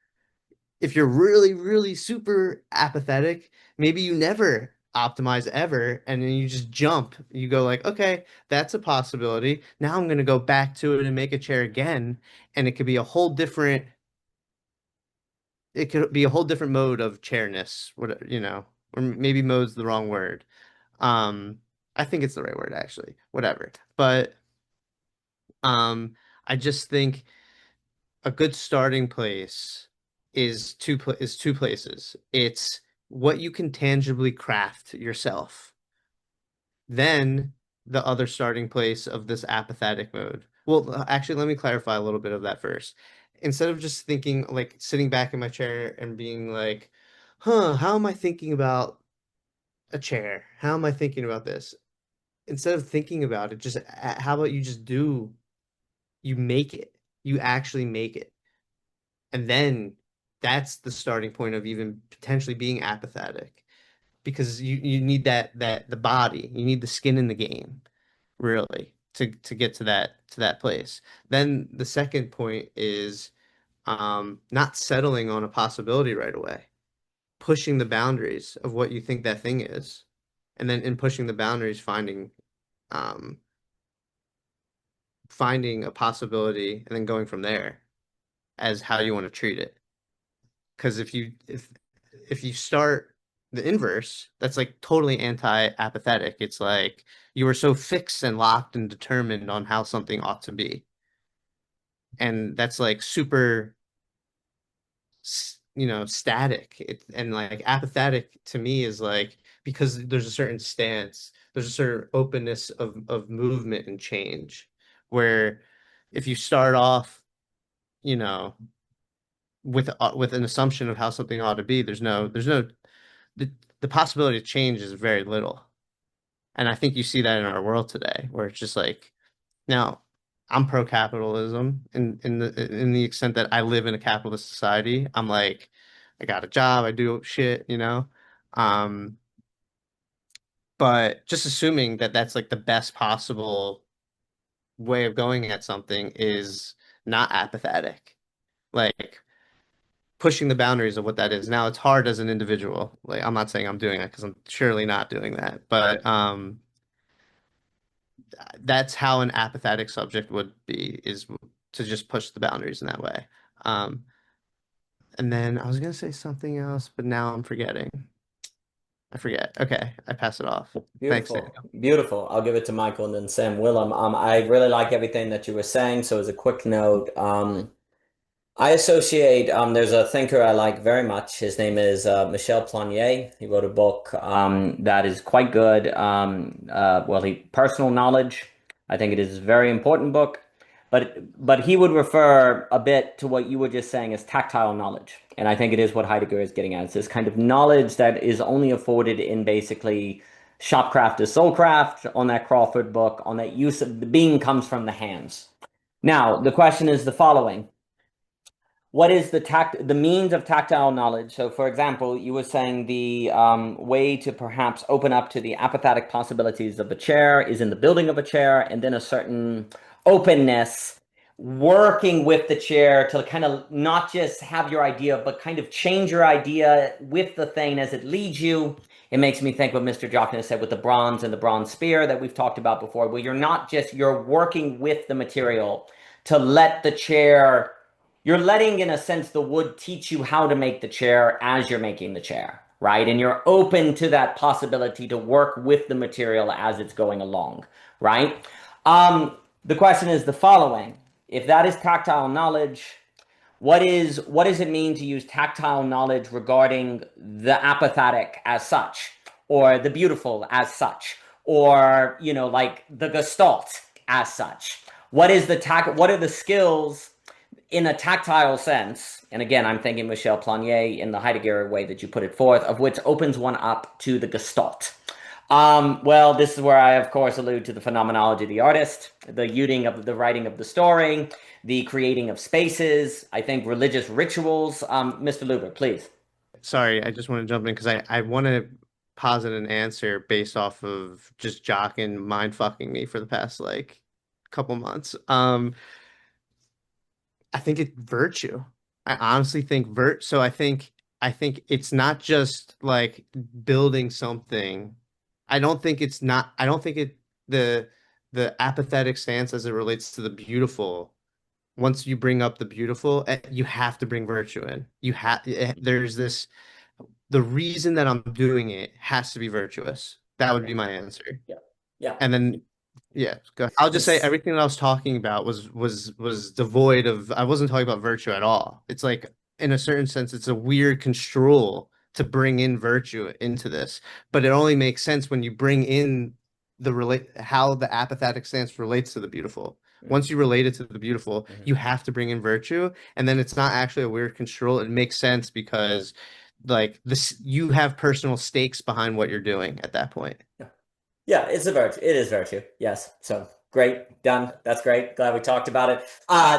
if you're really, really super apathetic, maybe you never optimize ever, and then you just jump. You go like, okay, that's a possibility. Now I'm going to go back to it and make a chair again, and it could be a whole different mode of chairness, or maybe mode's the wrong word. I think it's the right word actually. Whatever. But I just think a good starting place is two places. It's what you can tangibly craft yourself. Then the other starting place of this apathetic mode. Well, actually, let me clarify a little bit of that first. Instead of just thinking, like sitting back in my chair and being like, huh, how am I thinking about a chair? How am I thinking about this? Instead of thinking about it, just how about you just you make it. You actually make it. And then that's the starting point of even potentially being apathetic because you need the body, you need the skin in the game, really, to get to that place. Then the second point is not settling on a possibility right away, pushing the boundaries of what you think that thing is, and then in pushing the boundaries, um, finding a possibility, and then going from there as how you want to treat it. Because if you start the inverse, that's like totally anti-apathetic. It's like you are so fixed and locked and determined on how something ought to be. And that's like super, static. And like apathetic to me is like because there's a certain stance, there's a certain openness of movement and change. Where if you start off, you know, with an assumption of how something ought to be, there's no the the possibility of change is very little. And I think you see that in our world today, where it's just like now I'm pro capitalism in the extent that I live in a capitalist society. I'm like, I got a job, I do shit. Um, but just assuming that that's like the best possible way of going at something is not apathetic. Like pushing the boundaries of what that is. Now it's hard as an individual. Like I'm not saying I'm doing that because I'm surely not doing that, but that's how an apathetic subject would be is to just push the boundaries in that way. Um, and then I was gonna say something else, but now I'm forgetting. I forget. Okay, I pass it off. Thanks, Beautiful, Daniel. beautiful. I'll give it to Michael and then Sam Willem. I really like everything that you were saying. So as a quick note, I associate, there's a thinker I like very much. His name is Michel Planier. He wrote a book that is quite good. Personal knowledge. I think it is a very important book. But he would refer a bit to what you were just saying as tactile knowledge. And I think it is what Heidegger is getting at. It's this kind of knowledge that is only afforded in basically Shopcraft is Soulcraft, on that Crawford book, on that use of the being comes from the hands. Now, the question is the following. What is the means of tactile knowledge? So, for example, you were saying the way to perhaps open up to the apathetic possibilities of a chair is in the building of a chair, and then a certain openness, working with the chair to kind of not just have your idea, but kind of change your idea with the thing as it leads you. It makes me think what Mr. Jockin has said with the bronze and the bronze spear that we've talked about before, where you're working with the material to let the chair. You're letting, in a sense, the wood teach you how to make the chair as you're making the chair, right? And you're open to that possibility to work with the material as it's going along, right? The question is the following. If that is tactile knowledge, what does it mean to use tactile knowledge regarding the apathetic as such, or the beautiful as such, or, like the Gestalt as such? What are the skills in a tactile sense, and again, I'm thinking Michel Planier in the Heidegger way that you put it forth, of which opens one up to the Gestalt. This is where I, of course, allude to the phenomenology of the artist, the using of the writing of the story, the creating of spaces, I think religious rituals. Mr. Luber, please. Sorry, I just want to jump in because I want to posit an answer based off of just Jockin mind fucking me for the past like couple months. I think it's virtue. I honestly think so I think it's not just like building something. I don't think the apathetic stance as it relates to the beautiful. Once you bring up the beautiful, you have to bring virtue in. There's this the reason that I'm doing it has to be virtuous. That would be my answer. Yeah. Yeah. And then Yeah, go ahead. I'll just say It's everything that I was talking about was devoid of. I wasn't talking about virtue at all. It's like in a certain sense, it's a weird construal to bring in virtue into this, but it only makes sense when you bring in the relate how the apathetic stance relates to the beautiful. Once you relate it to the beautiful, Mhm. you have to bring in virtue, and then it's not actually a weird construal. It makes sense because like this, you have personal stakes behind what you're doing at that point. Yeah, it's a virtue. It is virtue. Yes. So great. Done. That's great. Glad we talked about it.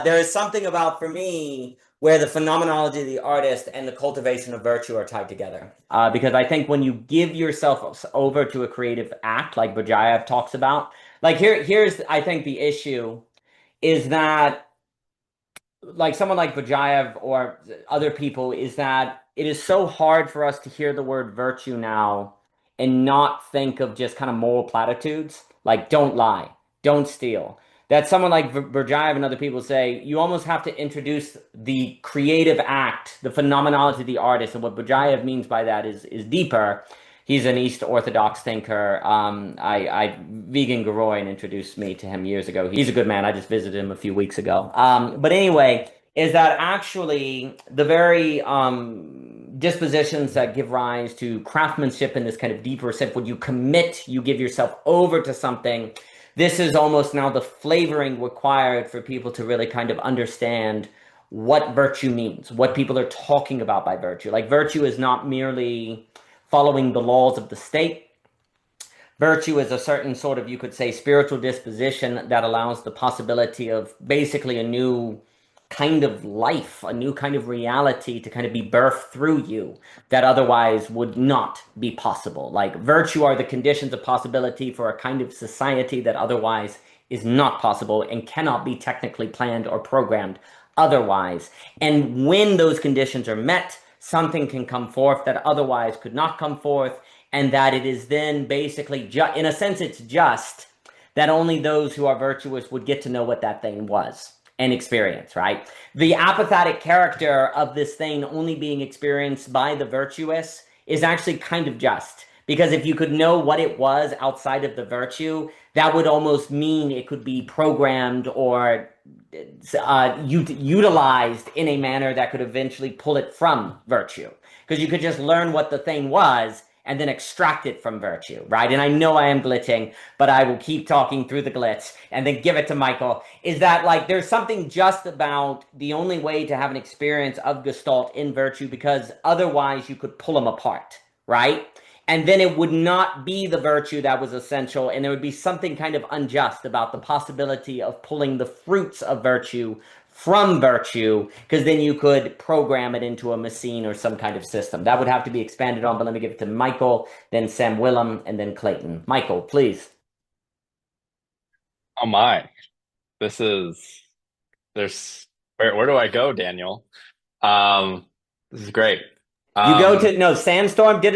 There is something about, for me, where the phenomenology of the artist and the cultivation of virtue are tied together. Because I think when you give yourself over to a creative act, like Bajayev talks about, like here's, I think, the issue is that like someone like Bajayev or other people is that it is so hard for us to hear the word virtue now and not think of just kind of moral platitudes like don't lie, don't steal. That someone like Bajayev and other people say you almost have to introduce the creative act, the phenomenology of the artist, and what Bajayev means by that is deeper. He's an East Orthodox thinker. Vegan Garoyan introduced me to him years ago. He's a good man. I just visited him a few weeks ago. But anyway, is that actually the very dispositions that give rise to craftsmanship in this kind of deeper sense, when you commit, you give yourself over to something. This is almost now the flavoring required for people to really kind of understand what virtue means, what people are talking about by virtue. Like virtue is not merely following the laws of the state. Virtue is a certain sort of, you could say, spiritual disposition that allows the possibility of basically a new kind of life, a new kind of reality to kind of be birthed through you that otherwise would not be possible. Like virtue are the conditions of possibility for a kind of society that otherwise is not possible and cannot be technically planned or programmed otherwise. And when those conditions are met, something can come forth that otherwise could not come forth, and that it is then basically, in a sense, it's just that only those who are virtuous would get to know what that thing was and experience, right? The apathetic character of this thing only being experienced by the virtuous is actually kind of just. Because if you could know what it was outside of the virtue, that would almost mean it could be programmed or utilized in a manner that could eventually pull it from virtue. Because you could just learn what the thing was and then extract it from virtue, right? And I know I am glitching, but I will keep talking through the glitch and then give it to Michael. Is that like there's something just about the only way to have an experience of Gestalt in virtue, because otherwise you could pull them apart, right? And then it would not be the virtue that was essential, and there would be something kind of unjust about the possibility of pulling the fruits of virtue from virtue, because then you could program it into a machine or some kind of system. That would have to be expanded on, but let me give it to Michael, then Sam Willem, and then Clayton. Michael, please. Oh my. This is there's where do I go, Daniel? This is great. You go Um to no Sandstorm. I think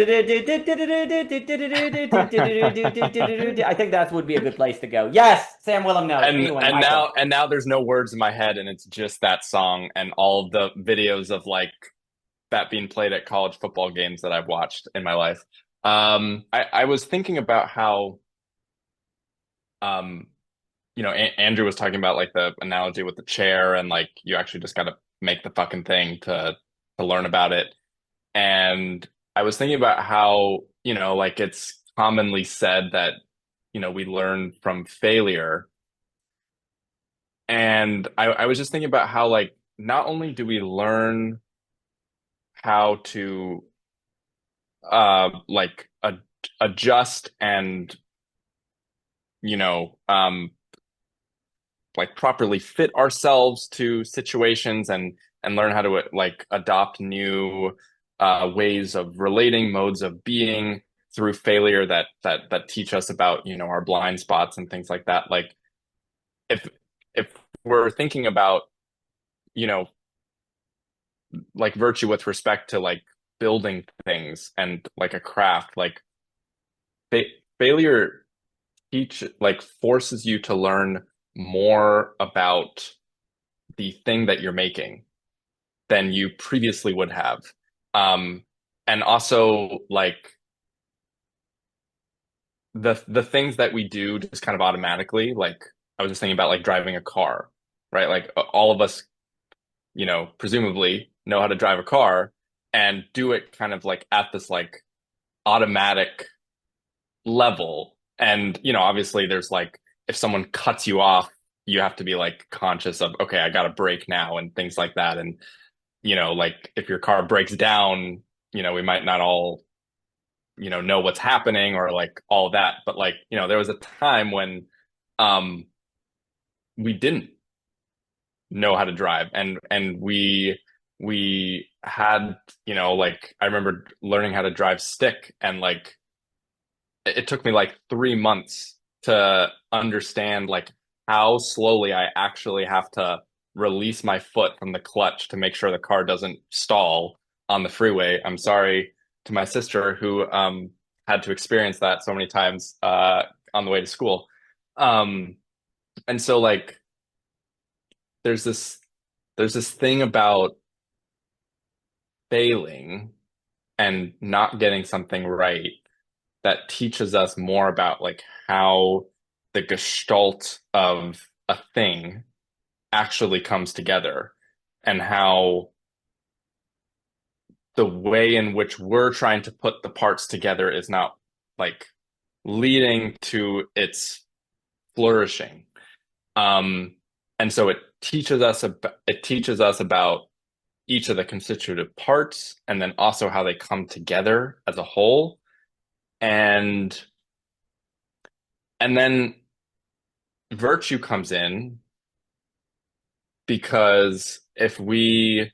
that would be a good place to go. Yes, Sam Willem knows. Anyway, Michael. and now there's no words in my head and it's just that song and all the videos of like that being played at college football games that I've watched in my life. I was thinking about how um Andrew was talking about like the analogy with the chair and like you actually just got to make the fucking thing to learn about it. And I was thinking about how, like it's commonly said that, we learn from failure. And I was just thinking about how like not only do we learn how to like adjust and, you know, um like properly fit ourselves to situations and learn how to like adopt new ways of relating, modes of being through failure that teach us about our blind spots and things like that. Like if if we're thinking about you know like virtue with respect to like building things and like a craft, like fa failure like forces you to learn more about the thing that you're making than you previously would have. And also like the things that we do just kind of automatically, like I was just thinking about like driving a car, right? Like all of us, presumably know how to drive a car and do it kind of like at this like automatic level. And, obviously there's like if someone cuts you off, you have to be like conscious of, okay, I got to brake now and things like that. And, like if your car breaks down, we might not all know what's happening or like all that, but like there was a time when um we didn't know how to drive, and we had like I remember learning how to drive stick, and like it took me like 3 months to understand like how slowly I actually have to release my foot from the clutch to make sure the car doesn't stall on the freeway. I'm sorry to my sister who had to experience that so many times on the way to school. Um, and so like there's this thing about failing and not getting something right that teaches us more about like how the gestalt of a thing actually comes together, and how the way in which we're trying to put the parts together is not like leading to its flourishing. Um, and so it teaches us about each of the constitutive parts, and then also how they come together as a whole. And then virtue comes in, because if we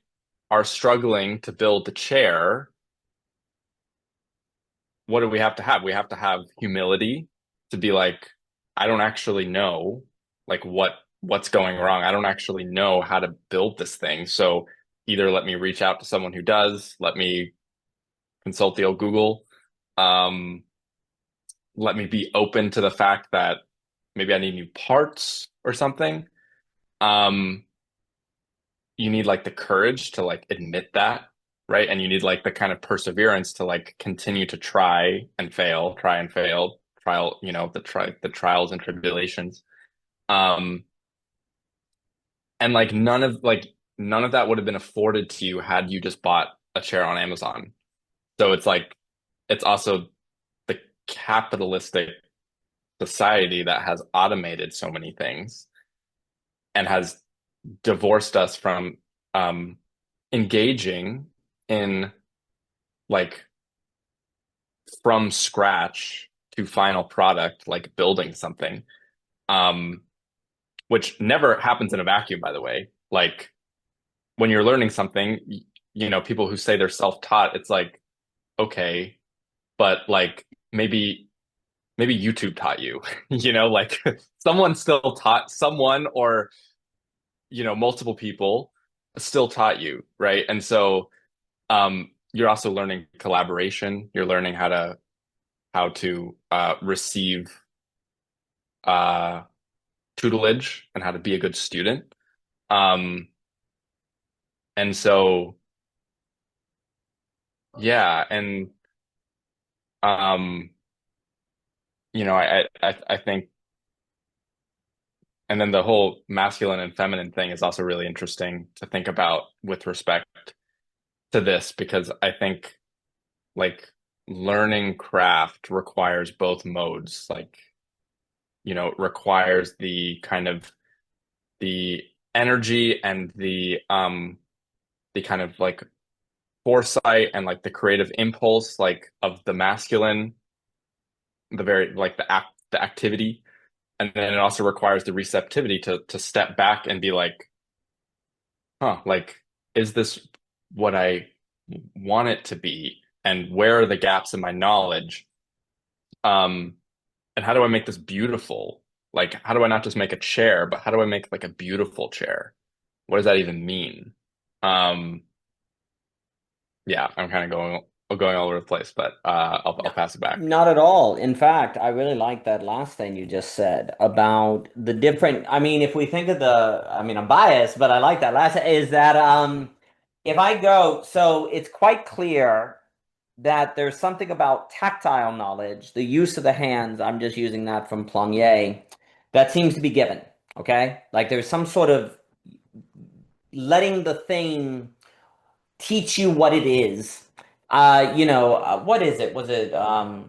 are struggling to build the chair, what do we have to have? We have to have humility to be like, I don't actually know like what's going wrong. I don't actually know how to build this thing. So either let me reach out to someone who does, let me consult the old Google, um, let me be open to the fact that maybe I need new parts or something. Um, you need like the courage to like admit that, right? And you need like the kind of perseverance to like continue to try and fail, trial, the trials and tribulations. Um, and like none of that would have been afforded to you had you just bought a chair on Amazon. So it's like it's also the capitalistic society that has automated so many things and has divorced us from engaging in like from scratch to final product, like building something, um, which never happens in a vacuum, by the way. Like when you're learning something, people who say they're self-taught, it's like, okay, but like maybe YouTube taught you, like someone still taught someone, or multiple people still taught you, right? And so you're also learning collaboration. You're learning how to receive uh, tutelage and how to be a good student. Um, and so yeah, and um, I think, and then the whole masculine and feminine thing is also really interesting to think about with respect to this, because I think like learning craft requires both modes, like it requires the kind of the energy and the kind of like foresight and like the creative impulse like of the masculine, the very like the activity, and then it also requires the receptivity to step back and be like, huh, like is this what I want it to be, and where are the gaps in my knowledge, um and how do I make this beautiful? Like how do I not just make a chair, but how do I make like a beautiful chair? What does that even mean? um yeah, I'm kind of going all over the place, but I'll pass it back. Not at all. In fact, I really like that last thing you just said about the different. I mean, if we think of I'm biased, but I like that last is that if I go, so it's quite clear that there's something about tactile knowledge, the use of the hands, I'm just using that from Plombier, that seems to be given, okay? Like there's some sort of letting the thing teach you what it is. What is it? Was it a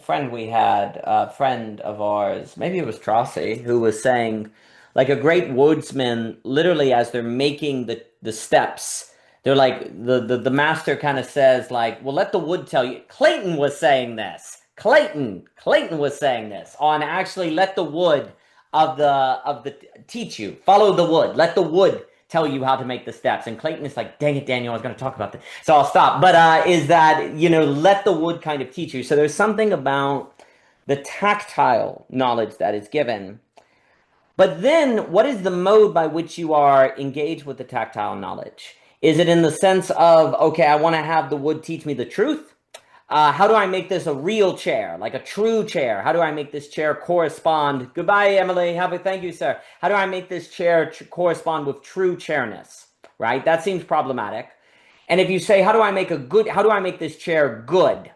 friend we had, a friend of ours, maybe it was Trossi, who was saying, like a great woodsman, literally as they're making the steps, they're like the master kind of says, like, well, let the wood tell you. Clayton was saying this. Clayton was saying this on actually let the wood of the teach you. Follow the wood. Let the wood tell you how to make the steps. And Clayton is like, dang it, Daniel, I was going to talk about this. So I'll stop. But is that, let the wood kind of teach you. So there's something about the tactile knowledge that is given. But then what is the mode by which you are engaged with the tactile knowledge? Is it in the sense of, okay, I want to have the wood teach me the truth? How do I make this a real chair, like a true chair? How do I make this chair correspond? Goodbye, Emily. Thank you, sir. How do I make this chair correspond with true chairness? Right? That seems problematic. And if you say, how do I make this chair good?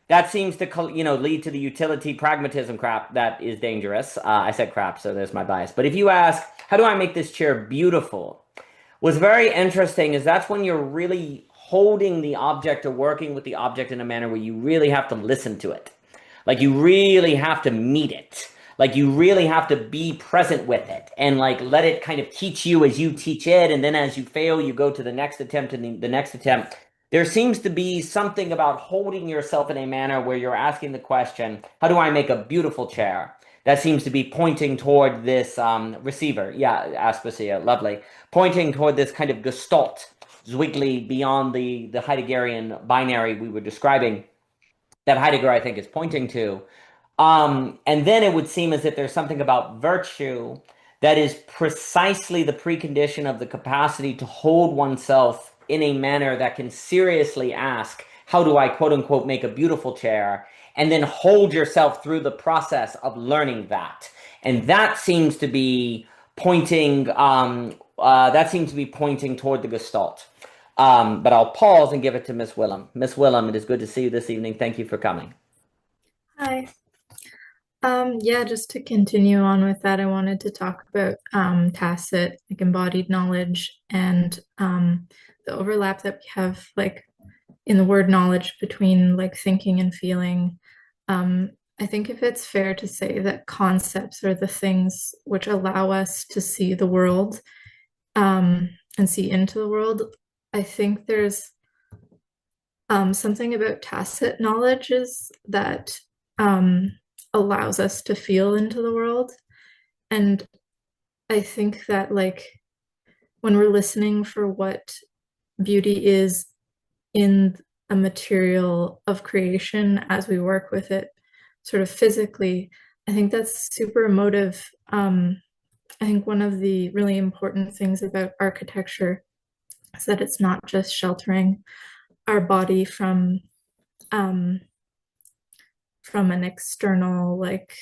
That seems to, lead to the utility pragmatism crap that is dangerous. I said crap, so there's my bias. But if you ask, how do I make this chair beautiful? What's very interesting is that's when you're really holding the object or working with the object in a manner where you really have to listen to it. Like you really have to meet it. Like you really have to be present with it and like let it kind of teach you as you teach it. And then as you fail, you go to the next attempt and the next attempt. There seems to be something about holding yourself in a manner where you're asking the question, how do I make a beautiful chair? That seems to be pointing toward this receiver. Yeah, Aspasia, lovely. Pointing toward this kind of Gestalt, Zwingli beyond the Heideggerian binary we were describing, that Heidegger, I think, is pointing to. And then it would seem as if there's something about virtue that is precisely the precondition of the capacity to hold oneself in a manner that can seriously ask, how do I, quote unquote, make a beautiful chair? And then hold yourself through the process of learning that. And that seems to be pointing, toward the Gestalt. But I'll pause and give it to Miss Willem. Miss Willem, it is good to see you this evening. Thank you for coming. Hi. Yeah, just to continue on with that, I wanted to talk about tacit, like embodied knowledge, and the overlap that we have, like in the word knowledge between like thinking and feeling. I think if it's fair to say that concepts are the things which allow us to see the world and see into the world, I think there's something about tacit knowledge is that allows us to feel into the world. And I think that like when we're listening for what beauty is in a material of creation as we work with it sort of physically, I think that's super emotive. I think one of the really important things about architecture is that it's not just sheltering our body from an external like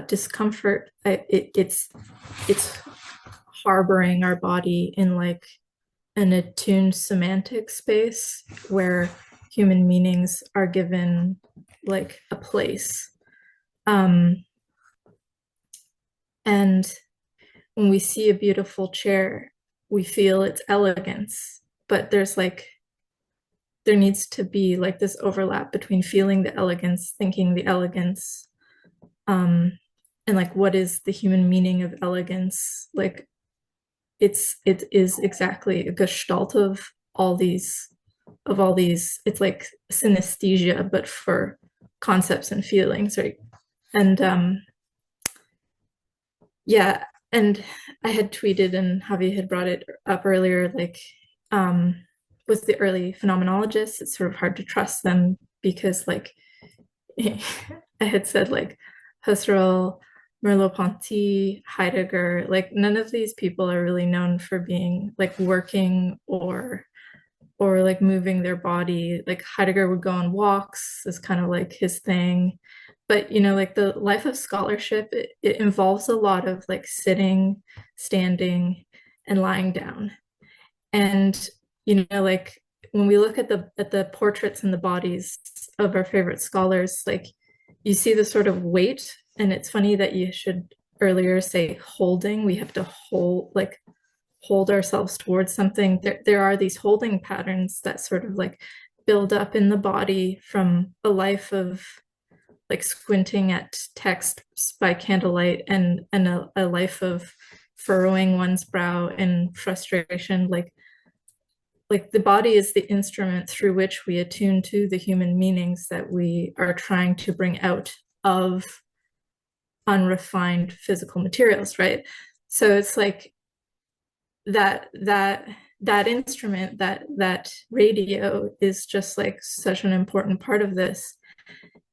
discomfort. It's harboring our body in like an attuned semantic space where human meanings are given like a place. And when we see a beautiful chair, we feel its elegance, but there needs to be like this overlap between feeling the elegance, thinking the elegance, and like what is the human meaning of elegance? Like it is exactly a gestalt of all these, it's like synesthesia, but for concepts and feelings, right? And yeah, and I had tweeted and Javi had brought it up earlier, like with the early phenomenologists, it's sort of hard to trust them because like I had said like Husserl, Merleau-Ponty, Heidegger, like none of these people are really known for being like working or like moving their body. Like Heidegger would go on walks, is kind of like his thing. But like the life of scholarship, it involves a lot of like sitting, standing, and lying down. And like when we look at the portraits and the bodies of our favorite scholars, like you see the sort of weight, and it's funny that you should earlier say holding. We have to hold ourselves towards something. There are these holding patterns that sort of like build up in the body from a life of like squinting at texts by candlelight and a life of furrowing one's brow in frustration. Like the body is the instrument through which we attune to the human meanings that we are trying to bring out of unrefined physical materials, right? So it's like that instrument, that radio is just like such an important part of this.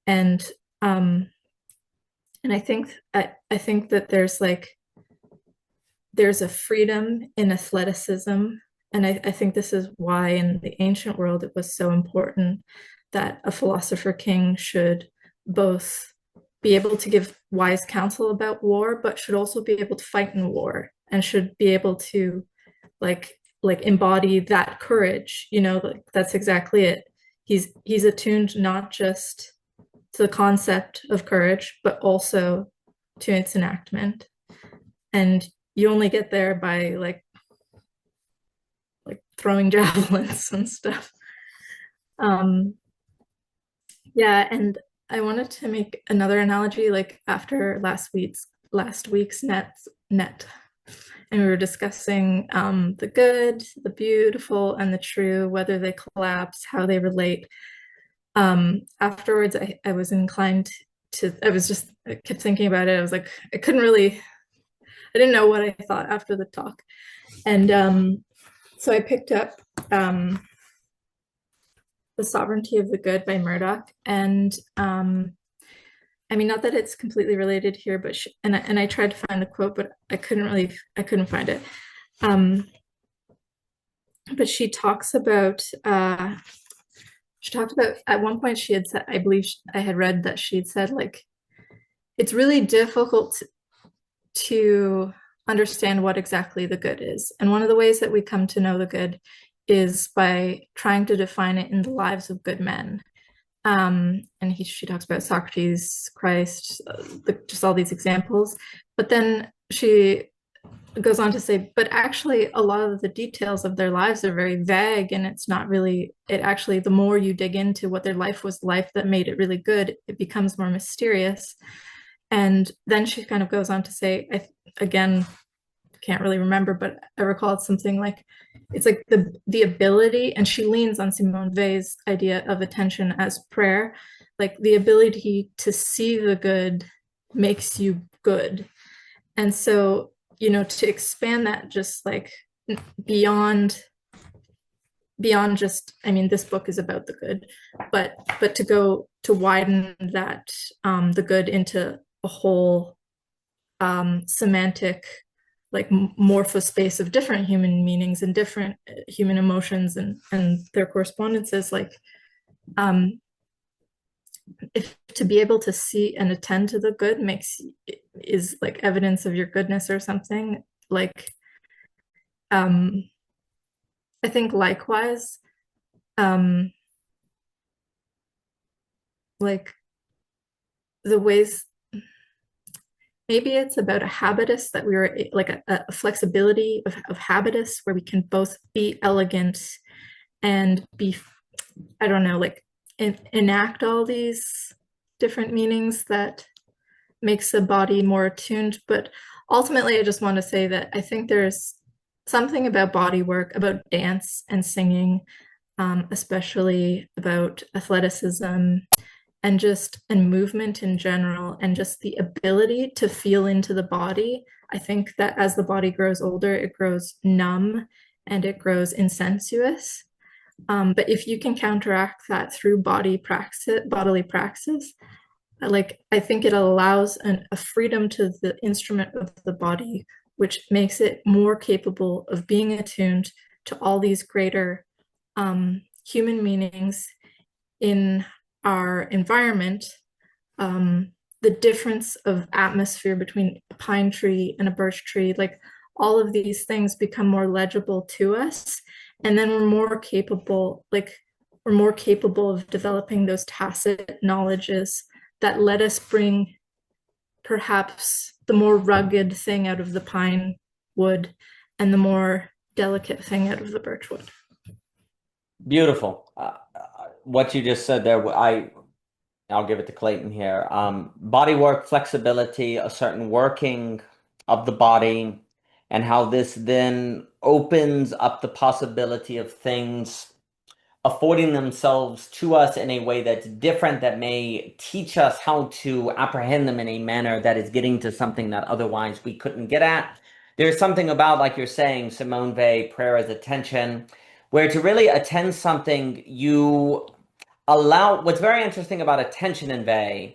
And I think that there's a freedom in athleticism. And I think this is why in the ancient world it was so important that a philosopher king should both be able to give wise counsel about war, but should also be able to fight in war, and should be able to like embody that courage. Like that's exactly it. He's attuned not just to the concept of courage, but also to its enactment. And you only get there by like throwing javelins and stuff. Yeah, and I wanted to make another analogy, like after last week's net, and we were discussing the good, the beautiful, and the true, whether they collapse, how they relate. Afterwards, I was inclined to, I kept thinking about it. I was like, I didn't know what I thought after the talk. And so I picked up The Sovereignty of the Good by Murdoch. And I mean, not that it's completely related here, but and I tried to find the quote, but I couldn't find it. But she talked about at one point she had said, I believe I had read that she had said, like, it's really difficult to understand what exactly the good is. And one of the ways that we come to know the good is by trying to define it in the lives of good men. And she talks about Socrates, Christ, just all these examples. But then she goes on to say, but actually a lot of the details of their lives are very vague, and it's not really, it actually, the more you dig into what their life was like that made it really good, it becomes more mysterious. And then she kind of goes on to say, again, can't really remember, but I recall it's something like, it's like the ability, and she leans on Simone Weil's idea of attention as prayer, like the ability to see the good makes you good. And so, to expand that just like beyond just, I mean, this book is about the good, but to go to widen that, the good into a whole semantic, like morphospace of different human meanings and different human emotions and their correspondences, like if to be able to see and attend to the good is like evidence of your goodness or something, like I think likewise, like the ways, maybe it's about a habitus that we were like a flexibility of habitus where we can both be elegant and be, I don't know, like enact all these different meanings that makes the body more attuned. But ultimately, I just want to say that I think there's something about body work, about dance and singing, especially about athleticism and movement in general, and just the ability to feel into the body. I think that as the body grows older, it grows numb and it grows insensuous. But if you can counteract that through bodily praxis, like I think it allows a freedom to the instrument of the body, which makes it more capable of being attuned to all these greater human meanings in our environment. The difference of atmosphere between a pine tree and a birch tree, like all of these things become more legible to us. And then we're more capable, of developing those tacit knowledges that let us bring perhaps the more rugged thing out of the pine wood and the more delicate thing out of the birch wood. Beautiful. What you just said there, I'll give it to Clayton here. Body work, flexibility, a certain working of the body, and how this then opens up the possibility of things affording themselves to us in a way that's different, that may teach us how to apprehend them in a manner that is getting to something that otherwise we couldn't get at. There's something about, like you're saying, Simone Weil, prayer as attention, where to really attend something, you allow, what's very interesting about attention in Weil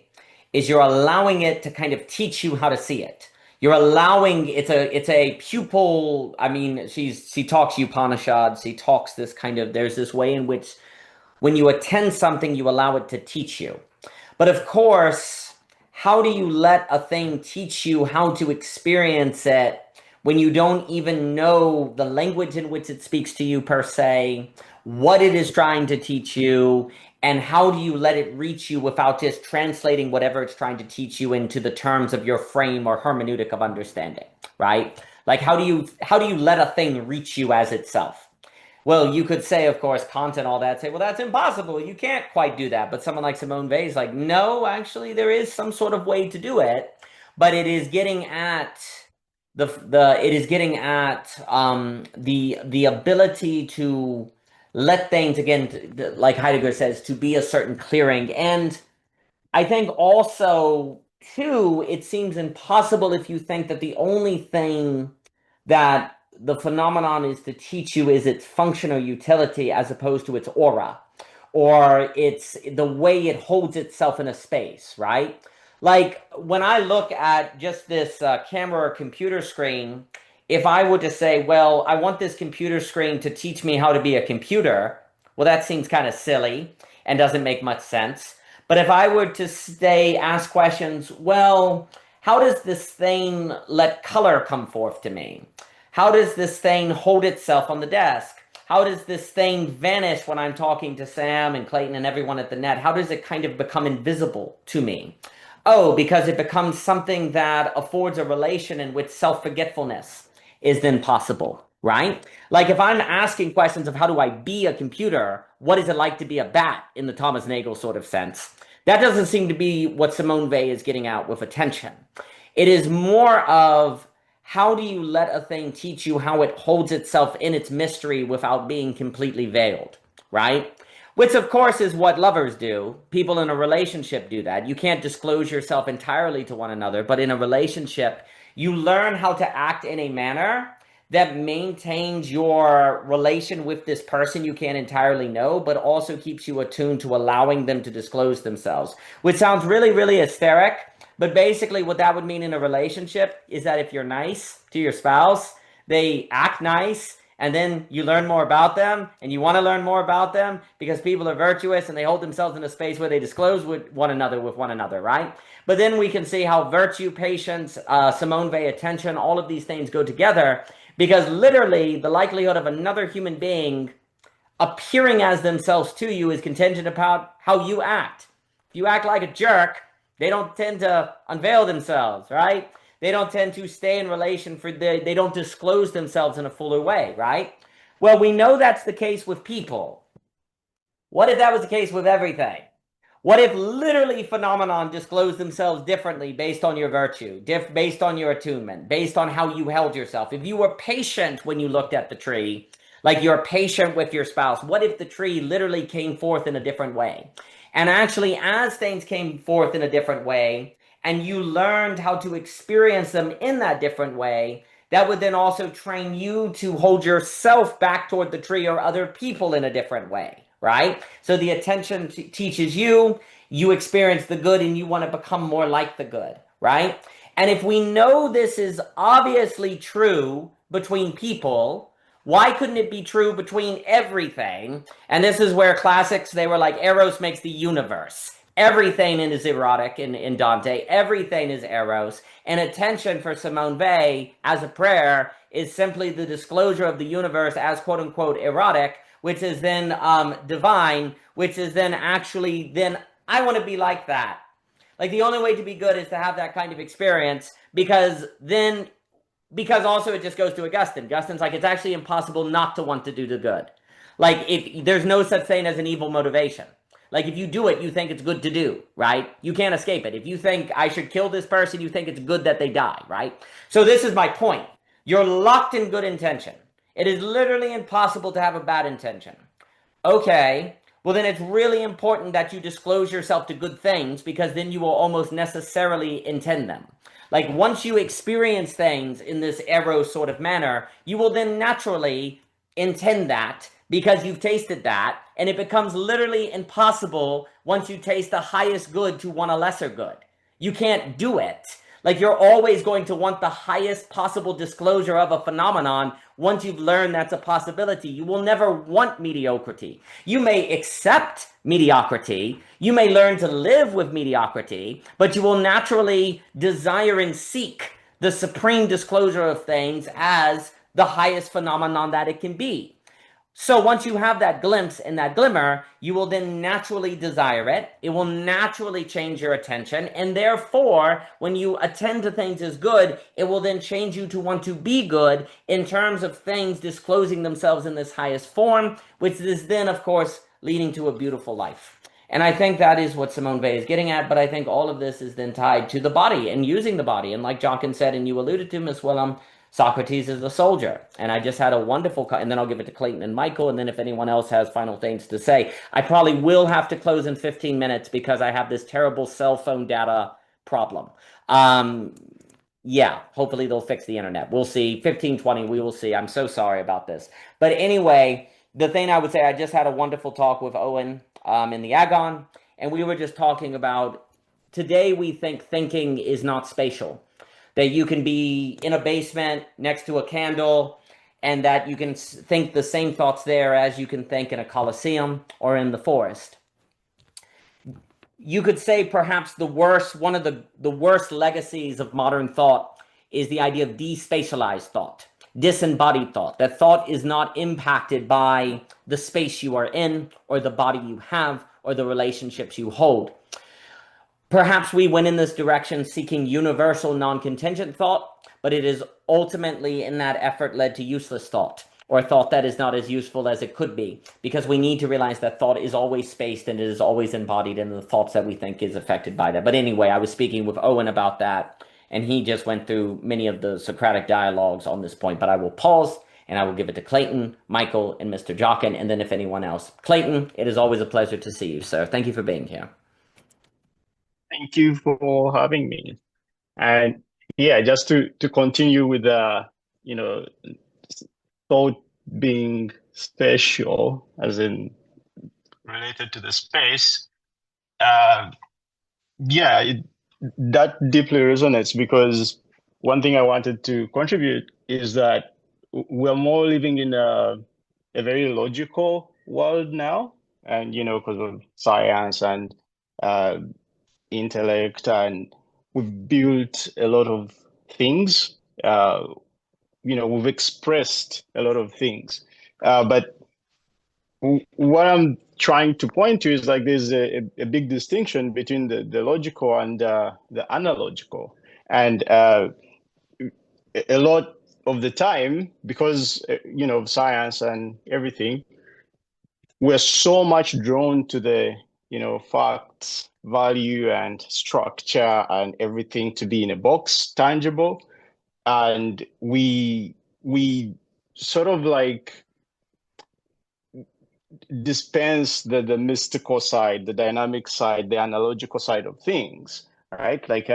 is you're allowing it to kind of teach you how to see it. You're allowing, it's a pupil. I mean, she talks Upanishads, she talks this kind of, there's this way in which when you attend something, you allow it to teach you. But of course, how do you let a thing teach you how to experience it when you don't even know the language in which it speaks to you per se, what it is trying to teach you, and how do you let it reach you without just translating whatever it's trying to teach you into the terms of your frame or hermeneutic of understanding, right? Like how do you let a thing reach you as itself? Well, you could say, of course, Kant and all that, say, well, that's impossible. You can't quite do that. But someone like Simone Weil is like, no, actually, there is some sort of way to do it, but it is getting at the ability to let things, again, like Heidegger says, to be a certain clearing. And I think also, too, it seems impossible if you think that the only thing that the phenomenon is to teach you is its function or utility as opposed to its aura, or it's the way it holds itself in a space, right? Like when I look at just this camera or computer screen, if I were to say, well, I want this computer screen to teach me how to be a computer, well, that seems kind of silly and doesn't make much sense. But if I were to ask questions, well, how does this thing let color come forth to me? How does this thing hold itself on the desk? How does this thing vanish when I'm talking to Sam and Clayton and everyone at the net? How does it kind of become invisible to me? Oh, because it becomes something that affords a relation in which self-forgetfulness is then possible, right? Like if I'm asking questions of how do I be a computer, what is it like to be a bat in the Thomas Nagel sort of sense? That doesn't seem to be what Simone Weil is getting at with attention. It is more of how do you let a thing teach you how it holds itself in its mystery without being completely veiled, right? Which, of course, is what lovers do. People in a relationship do that. You can't disclose yourself entirely to one another, but in a relationship, you learn how to act in a manner that maintains your relation with this person you can't entirely know, but also keeps you attuned to allowing them to disclose themselves, which sounds really, really hysteric. But basically what that would mean in a relationship is that if you're nice to your spouse, they act nice, and then you learn more about them, and you want to learn more about them because people are virtuous and they hold themselves in a space where they disclose with one another, right? But then we can see how virtue, patience, Simone Weil, attention, all of these things go together, because literally the likelihood of another human being appearing as themselves to you is contingent upon how you act. If you act like a jerk, they don't tend to unveil themselves, right? They don't tend to stay in relation they don't disclose themselves in a fuller way, right? Well, we know that's the case with people. What if that was the case with everything? What if literally phenomenon disclose themselves differently based on your virtue, based on your attunement, based on how you held yourself? If you were patient when you looked at the tree, like you're patient with your spouse, what if the tree literally came forth in a different way? And actually, as things came forth in a different way, and you learned how to experience them in that different way, that would then also train you to hold yourself back toward the tree or other people in a different way, right? So the attention teaches you, you experience the good, and you want to become more like the good, right? And if we know this is obviously true between people, why couldn't it be true between everything? And this is where classics, they were like, Eros makes the universe. Everything is erotic in Dante. Everything is eros. And attention for Simone Weil as a prayer is simply the disclosure of the universe as quote unquote erotic, which is then divine, which is then actually then I want to be like that. Like the only way to be good is to have that kind of experience because also it just goes to Augustine. Augustine's like it's actually impossible not to want to do the good. Like if there's no such thing as an evil motivation. Like if you do it, you think it's good to do, right? You can't escape it. If you think I should kill this person, you think it's good that they die, right? So this is my point. You're locked in good intention. It is literally impossible to have a bad intention. Okay, well then it's really important that you disclose yourself to good things because then you will almost necessarily intend them. Like once you experience things in this eros sort of manner, you will then naturally intend that because you've tasted that, and it becomes literally impossible once you taste the highest good to want a lesser good. You can't do it. Like you're always going to want the highest possible disclosure of a phenomenon once you've learned that's a possibility. You will never want mediocrity. You may accept mediocrity. You may learn to live with mediocrity, but you will naturally desire and seek the supreme disclosure of things as the highest phenomenon that it can be. So once you have that glimpse and that glimmer, you will then naturally desire it. It will naturally change your attention. And therefore, when you attend to things as good, it will then change you to want to be good in terms of things disclosing themselves in this highest form, which is then, of course, leading to a beautiful life. And I think that is what Simone Weil is getting at, but I think all of this is then tied to the body and using the body. And like Jockin said, and you alluded to, Ms. Willem, Socrates is a soldier. And I just had a wonderful, and then I'll give it to Clayton and Michael, and then if anyone else has final things to say. I probably will have to close in 15 minutes because I have this terrible cell phone data problem. Yeah, hopefully they'll fix the internet. We'll see. 15, 20, we will see. I'm so sorry about this. But anyway, the thing I would say, I just had a wonderful talk with Owen in the Agon, and we were just talking about today we think thinking is not spatial. That you can be in a basement next to a candle and that you can think the same thoughts there as you can think in a coliseum or in the forest. You could say perhaps one of the worst legacies of modern thought is the idea of despatialized thought, disembodied thought. That thought is not impacted by the space you are in or the body you have or the relationships you hold. Perhaps we went in this direction seeking universal non-contingent thought, but it is ultimately in that effort led to useless thought, or thought that is not as useful as it could be, because we need to realize that thought is always spaced and it is always embodied in the thoughts that we think is affected by that. But anyway, I was speaking with Owen about that, and he just went through many of the Socratic dialogues on this point, but I will pause and I will give it to Clayton, Michael, and Mr. Jockin, and then if anyone else. Clayton, it is always a pleasure to see you, sir. Thank you for being here. Thank you for having me. And yeah, just to continue with the, thought being spatial, as in related to the space, that deeply resonates because one thing I wanted to contribute is that we're more living in a very logical world now, and because of science and intellect, and we've built a lot of things. We've expressed a lot of things, but what I'm trying to point to is like there's a big distinction between the logical and the analogical, and a lot of the time, because of science and everything, we're so much drawn to the facts, value, and structure, and everything to be in a box, tangible, and we sort of like dispense the mystical side, the dynamic side, the analogical side of things, right? Like,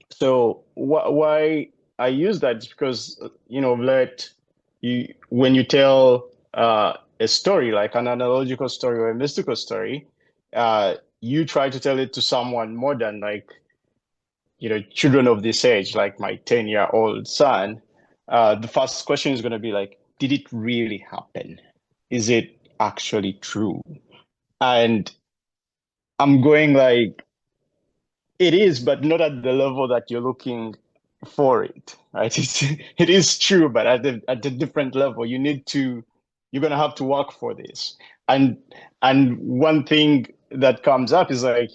so why I use that is because when you tell a story, like an analogical story or a mystical story, you try to tell it to someone modern, like children of this age, like my 10-year-old son. The first question is going to be like, did it really happen? Is it actually true? And I'm going like it is, but not at the level that you're looking for it, right? It is true, but at a different level. You're gonna have to work for this. And one thing that comes up is like,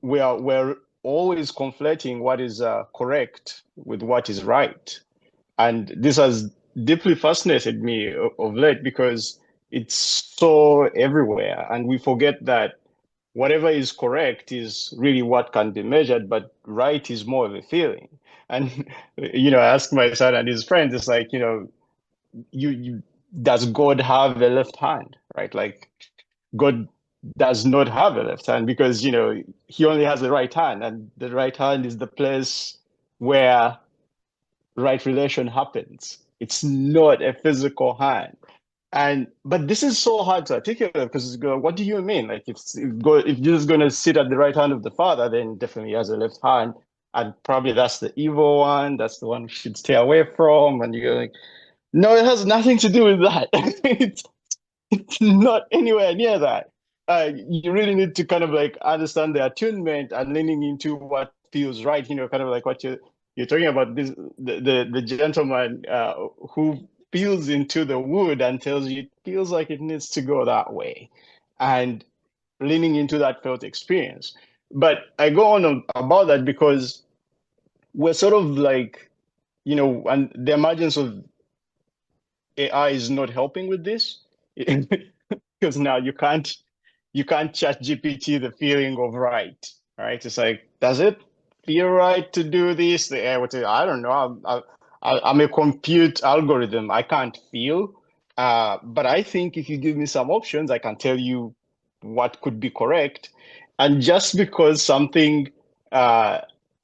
we're always conflating what is correct with what is right. And this has deeply fascinated me of late because it's so everywhere. And we forget that whatever is correct is really what can be measured, but right is more of a feeling. And, I ask my son and his friends, it's like, does God have a left hand, right? Like, God does not have a left hand because, he only has a right hand, and the right hand is the place where right relation happens. It's not a physical hand. But this is so hard to articulate because what do you mean? Like if Jesus is going to sit at the right hand of the Father, then definitely he has a left hand, and probably that's the evil one. That's the one we should stay away from. And you're like, no, it has nothing to do with that. It's not anywhere near that. You really need to kind of like understand the attunement and leaning into what feels right. Kind of like what you're talking about. The gentleman who feels into the wood and tells you it feels like it needs to go that way, and leaning into that felt experience. But I go on about that because we're sort of like, and the emergence of AI is not helping with this. Because now you can't chat GPT the feeling of right? It's like, does it feel right to do this? The AI would say, I don't know. I'm a compute algorithm. I can't feel. But I think if you give me some options, I can tell you what could be correct. And just because something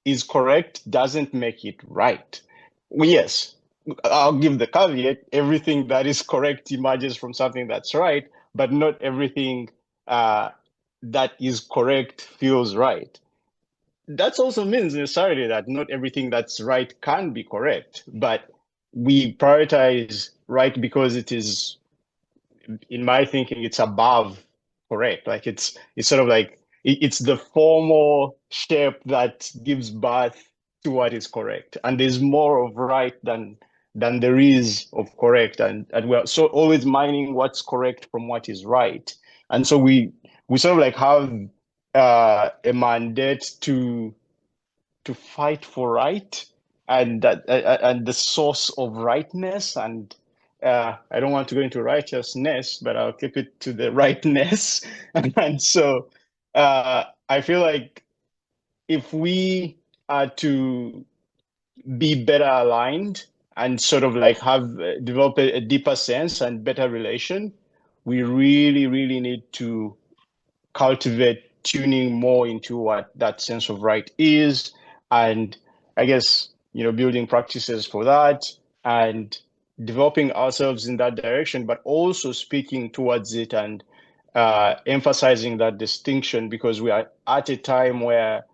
is correct doesn't make it right. Well, yes, I'll give the caveat, everything that is correct emerges from something that's right, but not everything that is correct feels right. That also means necessarily that not everything that's right can be correct, but we prioritize right because it is, in my thinking, it's above correct. Like it's sort of like it's the formal shape that gives birth to what is correct, and there's more of right than there is of correct, and we're so always mining what's correct from what is right, and so we sort of like have a mandate to fight for right, and that and the source of rightness. And I don't want to go into righteousness, but I'll keep it to the rightness. And so I feel like if we are to be better aligned and sort of like have develop a deeper sense and better relation, we really, really need to cultivate tuning more into what that sense of right is, and I guess building practices for that and developing ourselves in that direction, but also speaking towards it and emphasizing that distinction, because we are at a time where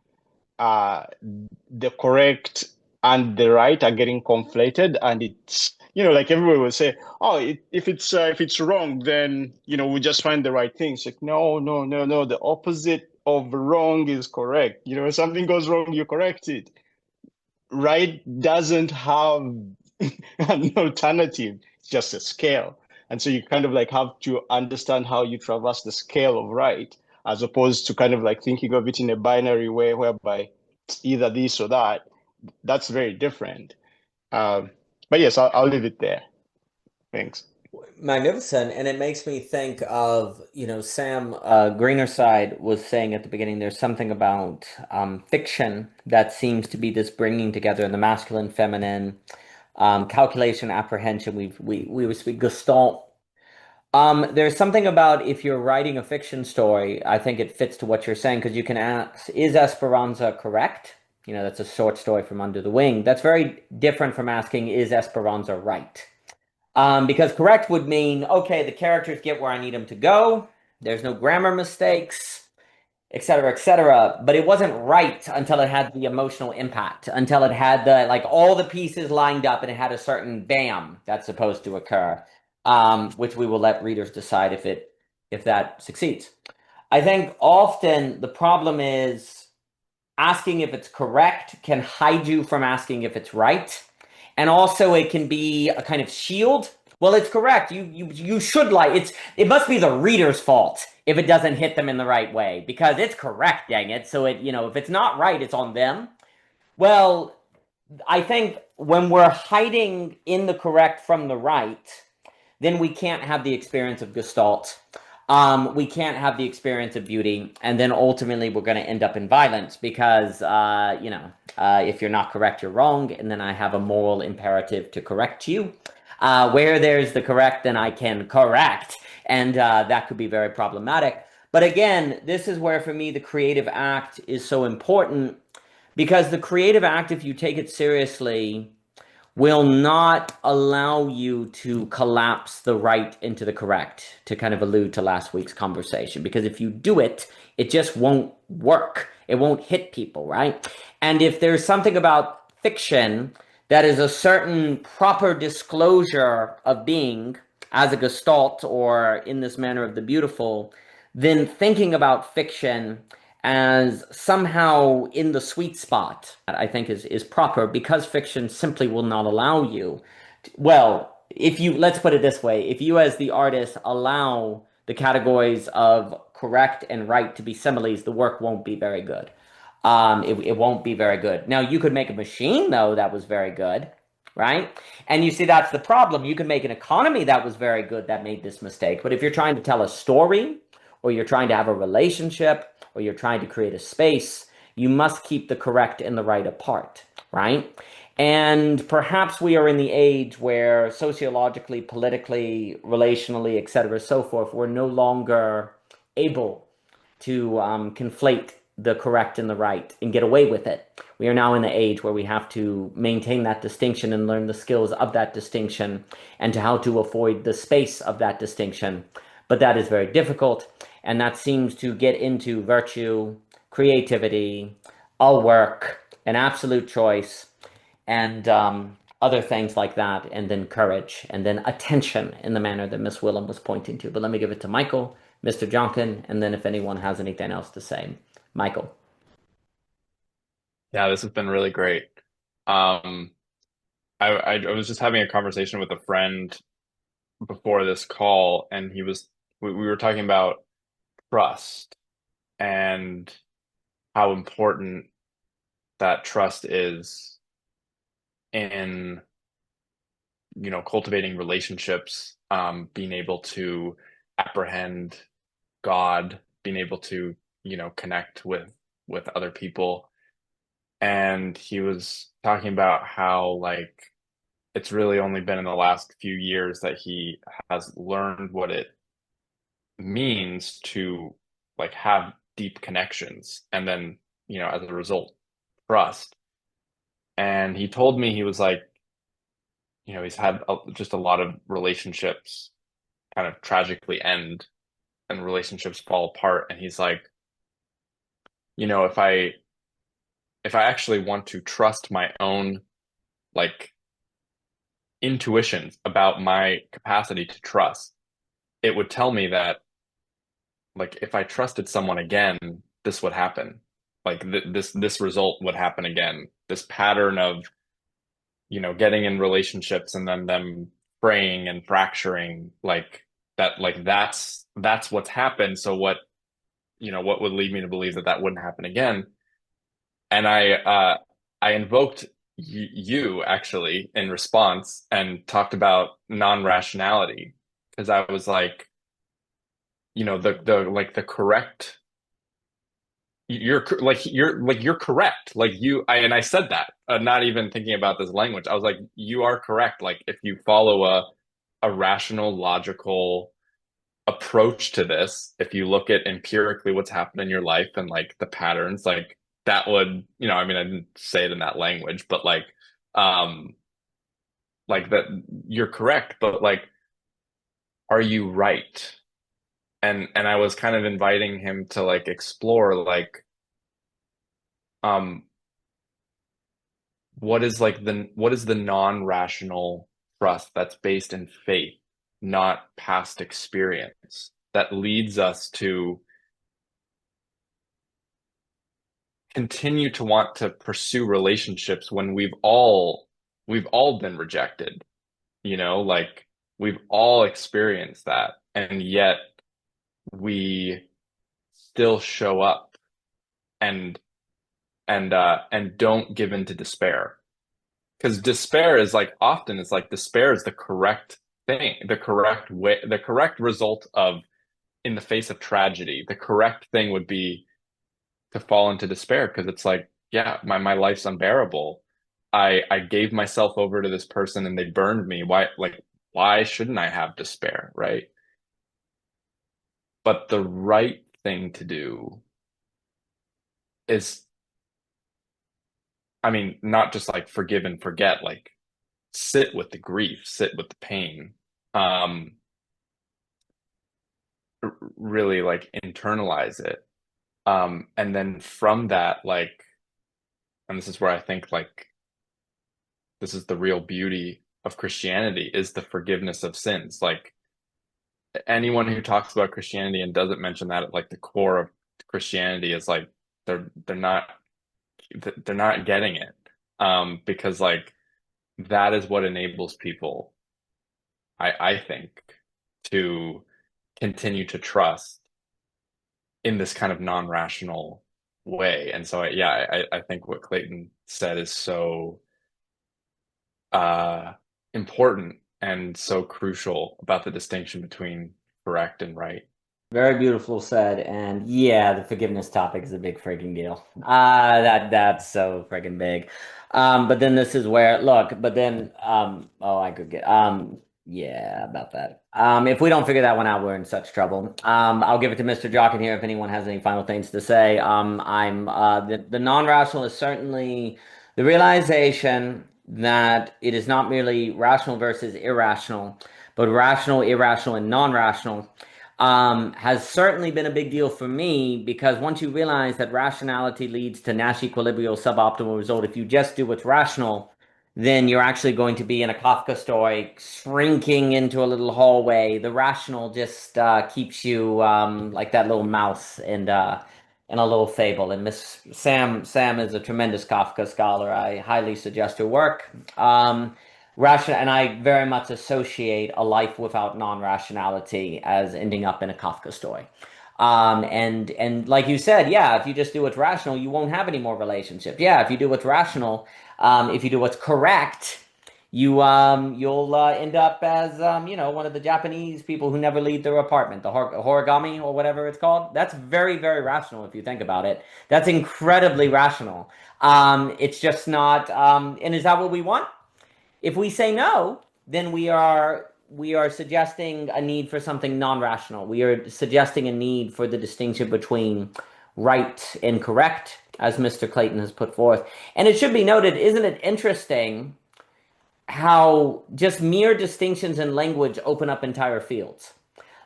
the correct and the right are getting conflated, and it's like everybody will say, oh, if it's wrong, then we just find the right thing. It's like, no, no, no, no, the opposite of wrong is correct. If something goes wrong, you correct it. Right doesn't have an alternative. It's just a scale. And so you kind of like have to understand how you traverse the scale of right, as opposed to kind of like thinking of it in a binary way whereby it's either this or that. That's very different. But yes, I'll leave it there. Thanks. Magnificent. And it makes me think of, Sam Greenerside was saying at the beginning, there's something about fiction that seems to be this bringing together in the masculine, feminine, calculation, apprehension. We would speak Gestalt. There's something about if you're writing a fiction story, I think it fits to what you're saying, because you can ask, is Esperanza correct? That's a short story from Under the Wing. That's very different from asking, is Esperanza right? Because correct would mean, okay, the characters get where I need them to go. There's no grammar mistakes, et cetera, et cetera. But it wasn't right until it had the emotional impact, until it had all the pieces lined up and it had a certain bam that's supposed to occur, which we will let readers decide if that succeeds. I think often the problem is asking if it's correct can hide you from asking if it's right. And also it can be a kind of shield. Well, it's correct. You should like it must be the reader's fault if it doesn't hit them in the right way because it's correct, dang it. So if it's not right, it's on them. Well, I think when we're hiding in the correct from the right, then we can't have the experience of Gestalt. We can't have the experience of beauty, and then ultimately we're going to end up in violence because, if you're not correct, you're wrong, and then I have a moral imperative to correct you. Where there's the correct, then I can correct, and that could be very problematic. But again, this is where, for me, the creative act is so important because the creative act, if you take it seriously, will not allow you to collapse the right into the correct, to kind of allude to last week's conversation. Because if you do it, it just won't work. It won't hit people, right? And if there's something about fiction that is a certain proper disclosure of being as a gestalt or in this manner of the beautiful, then thinking about fiction as somehow in the sweet spot, I think is proper because fiction simply will not allow you. Let's put it this way, if you as the artist allow the categories of correct and right to be similes, the work won't be very good. It won't be very good. Now, you could make a machine, though, that was very good, right? And you see, that's the problem. You could make an economy that was very good that made this mistake. But if you're trying to tell a story, or you're trying to have a relationship, or you're trying to create a space, you must keep the correct and the right apart, right? And perhaps we are in the age where sociologically, politically, relationally, etc., so forth, we're no longer able to conflate the correct and the right and get away with it. We are now in the age where we have to maintain that distinction and learn the skills of that distinction and to how to avoid the space of that distinction. But that is very difficult. And that seems to get into virtue, creativity, all work, an absolute choice, and other things like that, and then courage, and then attention in the manner that Miss Willem was pointing to. But let me give it to Michael, Mr. Jockin, and then if anyone has anything else to say. Michael. Yeah, this has been really great. I was just having a conversation with a friend before this call, and we were talking about trust and how important that trust is in, cultivating relationships, being able to apprehend God, being able to, connect with other people. And he was talking about how like it's really only been in the last few years that he has learned what it means to like have deep connections and then, as a result, trust. And he told me he was like, he's had just a lot of relationships kind of tragically end and relationships fall apart. And he's like, if I actually want to trust my own like intuitions about my capacity to trust, it would tell me that like if I trusted someone again, this would happen. Like this result would happen again. This pattern of, getting in relationships and then them fraying and fracturing, like that, like that's what's happened. So what would lead me to believe that that wouldn't happen again? And I invoked you actually in response and talked about non-rationality because I was like, the correct, you're correct. Like and I said that, not even thinking about this language. I was like, you are correct. Like if you follow a rational, logical approach to this, if you look at empirically what's happened in your life and like the patterns, like that would, I mean, I didn't say it in that language, but like that you're correct, but like, are you right? And I was kind of inviting him to like explore like, um, what is the non-rational trust that's based in faith, not past experience, that leads us to continue to want to pursue relationships when we've all been rejected, like we've all experienced that, and yet we still show up and and don't give in to despair. Because despair is like often it's like despair is the correct thing, the correct way, the correct result of in the face of tragedy. The correct thing would be to fall into despair because it's like, yeah, my life's unbearable. I gave myself over to this person and they burned me. Why shouldn't I have despair, right? But the right thing to do is, I mean, not just like forgive and forget, like sit with the grief, sit with the pain. Um, really like internalize it. And then from that, like, and this is where I think like this is the real beauty of Christianity is the forgiveness of sins. Like anyone who talks about Christianity and doesn't mention that at like the core of Christianity is like they're not getting it. Because like that is what enables people, I think, to continue to trust in this kind of non-rational way. And so I think what Clayton said is so important and so crucial about the distinction between correct and right. Very beautiful said, and yeah, the forgiveness topic is a big freaking deal. That's so freaking big. But then this is where look, but then oh, I could get yeah, about that. If we don't figure that one out, we're in such trouble. I'll give it to Mr. Jockin here if anyone has any final things to say. I'm the non-rational is certainly the realization that it is not merely rational versus irrational, but rational, irrational, and non-rational has certainly been a big deal for me because once you realize that rationality leads to Nash equilibrial suboptimal result, if you just do what's rational, then you're actually going to be in a Kafka story, shrinking into a little hallway. The rational just keeps you like that little mouse in a little fable. And Miss Sam is a tremendous Kafka scholar. I highly suggest her work. Rational, and I very much associate a life without non-rationality as ending up in a Kafka story. And like you said, yeah, if you just do what's rational, you won't have any more relationships. Yeah, if you do what's rational, if you do what's correct, you'll end up as one of the Japanese people who never leave their apartment, the origami or whatever it's called. That's very, very rational if you think about it. That's incredibly rational. It's just not. And is that what we want? If we say no, then we are suggesting a need for something non-rational. We are suggesting a need for the distinction between right and correct, as Mr. Clayton has put forth. And it should be noted, isn't it interesting how just mere distinctions in language open up entire fields?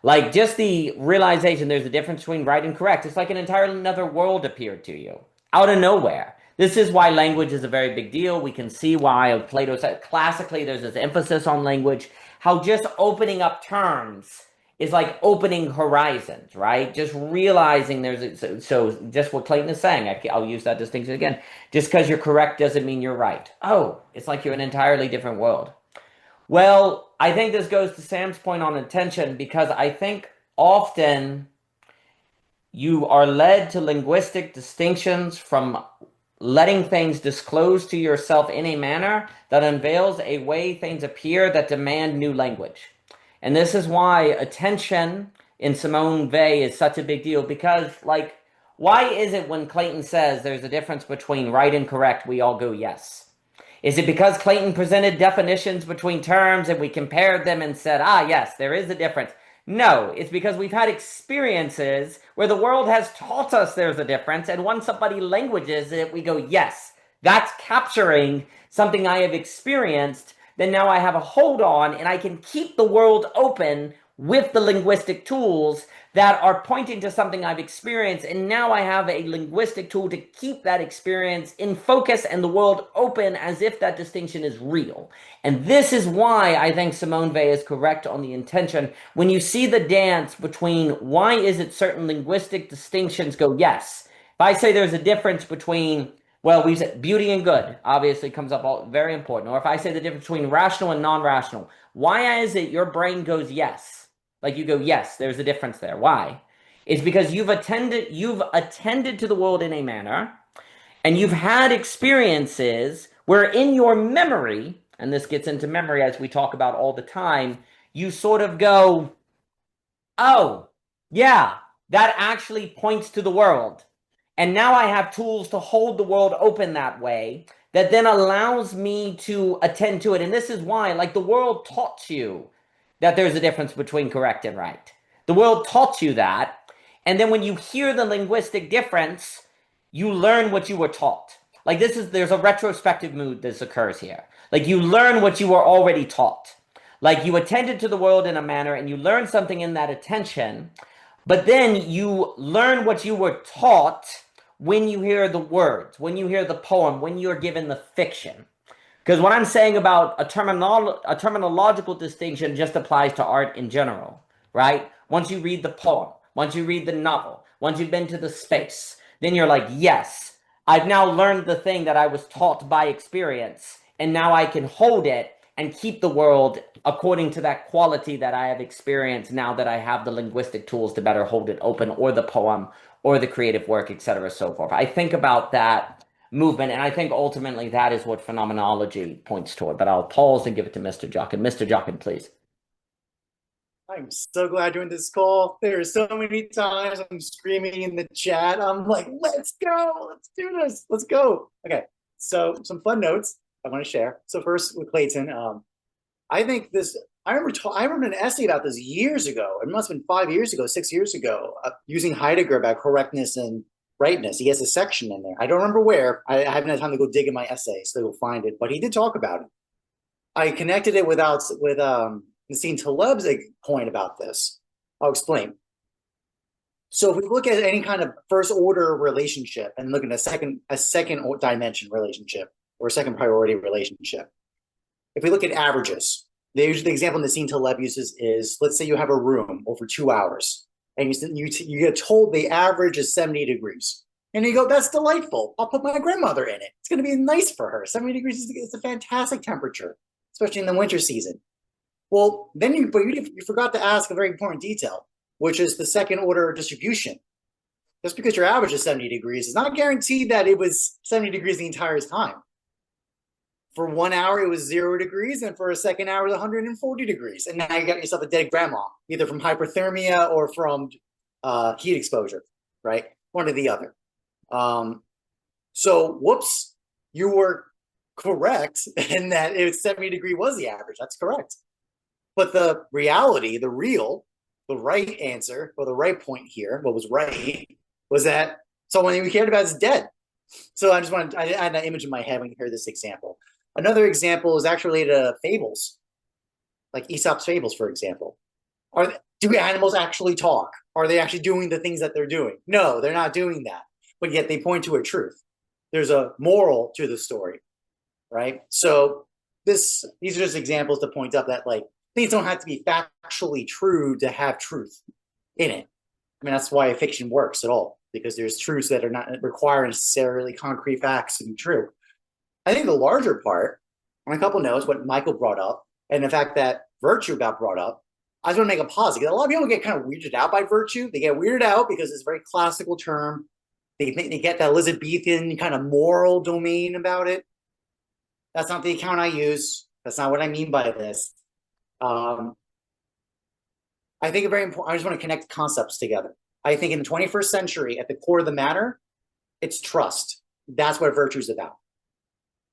Like just the realization there's a difference between right and correct. It's like an entirely another world appeared to you out of nowhere. This is why language is a very big deal. We can see why Plato said classically there's this emphasis on language, how just opening up terms is like opening horizons, right? Just realizing so just what Clayton is saying, I'll use that distinction again. Just because you're correct doesn't mean you're right. Oh, it's like you're in an entirely different world. Well, I think this goes to Sam's point on intention because I think often you are led to linguistic distinctions from letting things disclose to yourself in a manner that unveils a way things appear that demand new language. And this is why attention in Simone Weil is such a big deal because, like, why is it when Clayton says there's a difference between right and correct, we all go yes? Is it because Clayton presented definitions between terms and we compared them and said, yes, there is a difference? No, it's because we've had experiences where the world has taught us there's a difference, and once somebody languages it, we go, yes, that's capturing something I have experienced, then now I have a hold on, and I can keep the world open with the linguistic tools that are pointing to something I've experienced, and now I have a linguistic tool to keep that experience in focus and the world open as if that distinction is real. And this is why I think Simone Weil is correct on the intention. When you see the dance between why is it certain linguistic distinctions go yes, If I say there's a difference between, well, we said beauty and good obviously comes up all very important. Or if I say the difference between rational and non-rational, why is it your brain goes yes? Like you go, yes, there's a difference there. Why? It's because you've attended to the world in a manner, and you've had experiences where in your memory, and this gets into memory as we talk about all the time, you sort of go, oh, yeah, that actually points to the world. And now I have tools to hold the world open that way that then allows me to attend to it. And this is why, like, the world taught you that there's a difference between correct and right. The world taught you that. And then when you hear the linguistic difference, you learn what you were taught. Like, there's a retrospective mood that occurs here. Like, you learn what you were already taught. Like, you attended to the world in a manner and you learn something in that attention, but then you learn what you were taught when you hear the words, when you hear the poem, when you're given the fiction. Because what I'm saying about a terminological distinction just applies to art in general, right? Once you read the poem, once you read the novel, once you've been to the space, then you're like, yes, I've now learned the thing that I was taught by experience, and now I can hold it and keep the world according to that quality that I have experienced now that I have the linguistic tools to better hold it open, or the poem, or the creative work, etc., so forth. I think about that movement, and I think ultimately that is what phenomenology points toward. But I'll pause and give it to Mr. Jockin. Mr. Jockin, please. I'm so glad you're in this call. There are so many times I'm screaming in the chat. I'm like, let's go, let's do this, let's go. Okay, so some fun notes I want to share. So first with Clayton, I think this, I remember an essay about this years ago. It must have been 5 years ago, 6 years ago, using Heidegger about correctness and rightness. He has a section in there. I don't remember where. I haven't had time to go dig in my essay, so you'll find it. But he did talk about it. I connected it with Nassim Taleb's point about this. I'll explain. So if we look at any kind of first order relationship and look at a second dimension relationship or a second priority relationship, if we look at averages, the example Nassim Taleb uses is, let's say you have a room over 2 hours and you get told the average is 70 degrees. And you go, that's delightful. I'll put my grandmother in it. It's going to be nice for her. 70 degrees is a fantastic temperature, especially in the winter season. Well, then you forgot to ask a very important detail, which is the second order distribution. Just because your average is 70 degrees is not guaranteed that it was 70 degrees the entire time. For 1 hour, it was 0 degrees, and for a second hour, it was 140 degrees. And now you got yourself a dead grandma, either from hyperthermia or from heat exposure, right? One or the other. So, whoops, you were correct in that 70 degree was the average. That's correct. But the reality, the right answer, or the right point here, what was right, was that someone we cared about is dead. So I had that image in my head when you hear this example. Another example is actually related to fables, like Aesop's fables, for example. Do animals actually talk? Are they actually doing the things that they're doing? No, they're not doing that. But yet they point to a truth. There's a moral to the story, right? So these are just examples to point up that, like, things don't have to be factually true to have truth in it. I mean, that's why fiction works at all, because there's truths that are not require necessarily concrete facts to be true. I think the larger part, on a couple notes, what Michael brought up, and the fact that virtue got brought up, I just want to make a pause, because a lot of people get kind of weirded out by virtue. They get weirded out because it's a very classical term. They think they get that Elizabethan kind of moral domain about it. That's not the account I use. That's not what I mean by this. I think it's very important. I just want to connect concepts together. I think in the 21st century, at the core of the matter, it's trust. That's what virtue is about.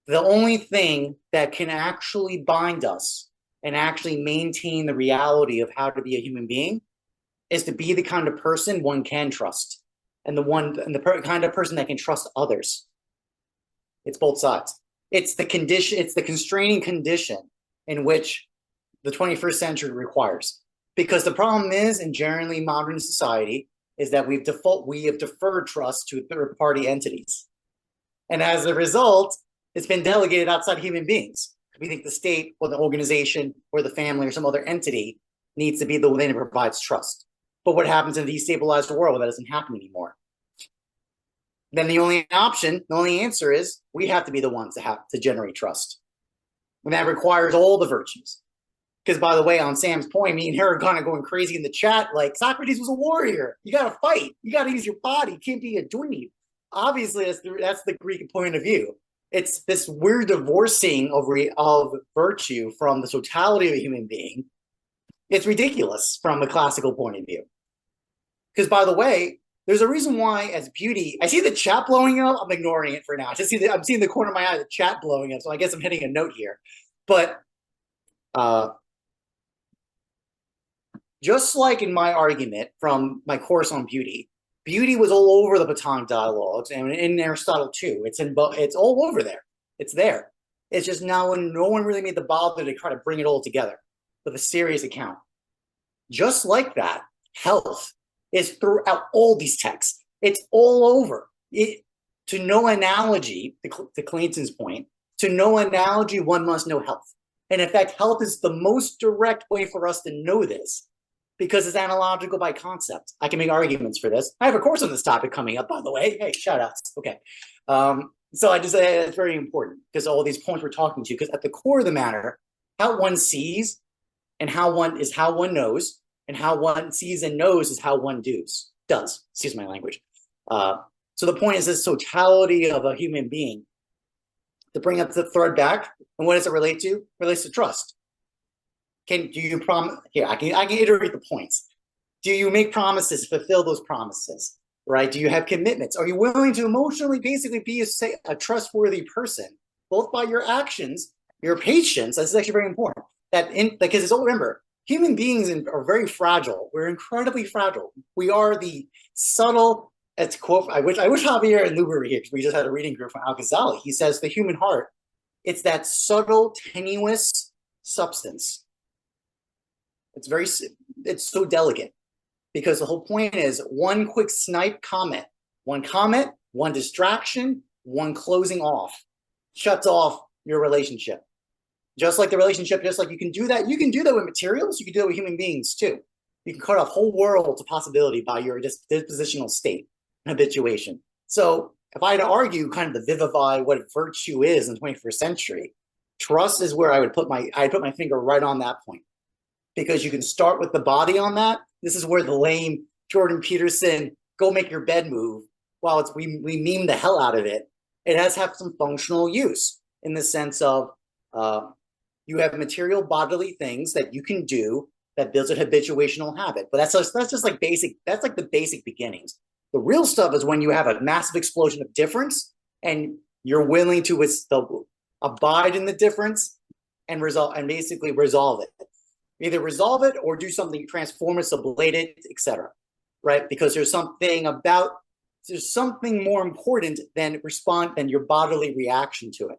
The only thing that can actually bind us and actually maintain the reality of how to be a human being is to be the kind of person one can trust, and the kind of person that can trust others. It's both sides. It's the condition. It's the constraining condition in which the 21st century requires. Because the problem is, in generally modern society, is that we have deferred trust to third-party entities. And as a result, it's been delegated outside human beings. We think the state or the organization or the family or some other entity needs to be the one that provides trust. But what happens in a destabilized world when that doesn't happen anymore? then the only answer is we have to be the ones that have to generate trust. And that requires all the virtues. Because, by the way, on Sam's point, me and her are kind of going crazy in the chat. Like, Socrates was a warrior. You got to fight. You got to use your body. You can't be a dweeb. Obviously, that's the Greek point of view. It's this weird divorcing of virtue from the totality of a human being. It's ridiculous from a classical point of view. Because, by the way, there's a reason why, as beauty, I see the chat blowing up. I'm ignoring it for now. I'm seeing the corner of my eye, the chat blowing up. So I guess I'm hitting a note here. But just like in my argument from my course on beauty, beauty was all over the Platonic dialogues, and in Aristotle too. It's all over there. It's there. It's just now when no one really made the bother to try to bring it all together with a serious account. Just like that, health is throughout all these texts. It's all over. To no analogy, to Clayton's point, to no analogy, one must know health. And in fact, health is the most direct way for us to know this, because it's analogical by concept. I can make arguments for this. I have a course on this topic coming up, by the way. Hey, shout outs. Okay. So I just say it's very important because all these points we're talking to, because at the core of the matter, how one sees and how one knows, and how one sees and knows is how one does. Excuse my language. So the point is this totality of a human being. To bring up the thread back, and what does it relate to? It relates to trust. Do you promise? Here, I can iterate the points. Do you make promises, fulfill those promises, right? Do you have commitments? Are you willing to emotionally basically be a trustworthy person, both by your actions, your patience? This is actually very important. Because it's all, remember, human beings are very fragile. We're incredibly fragile. We are the subtle, it's quote, I wish Javier and Lou were here, because we just had a reading group from Al-Ghazali. He says the human heart, it's that subtle, tenuous substance. It's so delicate, because the whole point is one quick snipe comment, one distraction, one closing off, shuts off your relationship. Just like the relationship, just like you can do that with materials, you can do that with human beings too. You can cut off whole world to possibility by your dispositional state and habituation. So if I had to argue kind of the vivify what virtue is in the 21st century, trust is where I'd put my finger right on that point. Because you can start with the body on that. This is where the lame Jordan Peterson, go make your bed move, while we meme the hell out of it, it has to have some functional use in the sense of you have material bodily things that you can do that builds a habituational habit. But that's just like basic, that's like the basic beginnings. The real stuff is when you have a massive explosion of difference and you're willing to abide in the difference and basically resolve it. Either resolve it or do something, transform it, sublate it, etc. Right? Because there's something more important than your bodily reaction to it.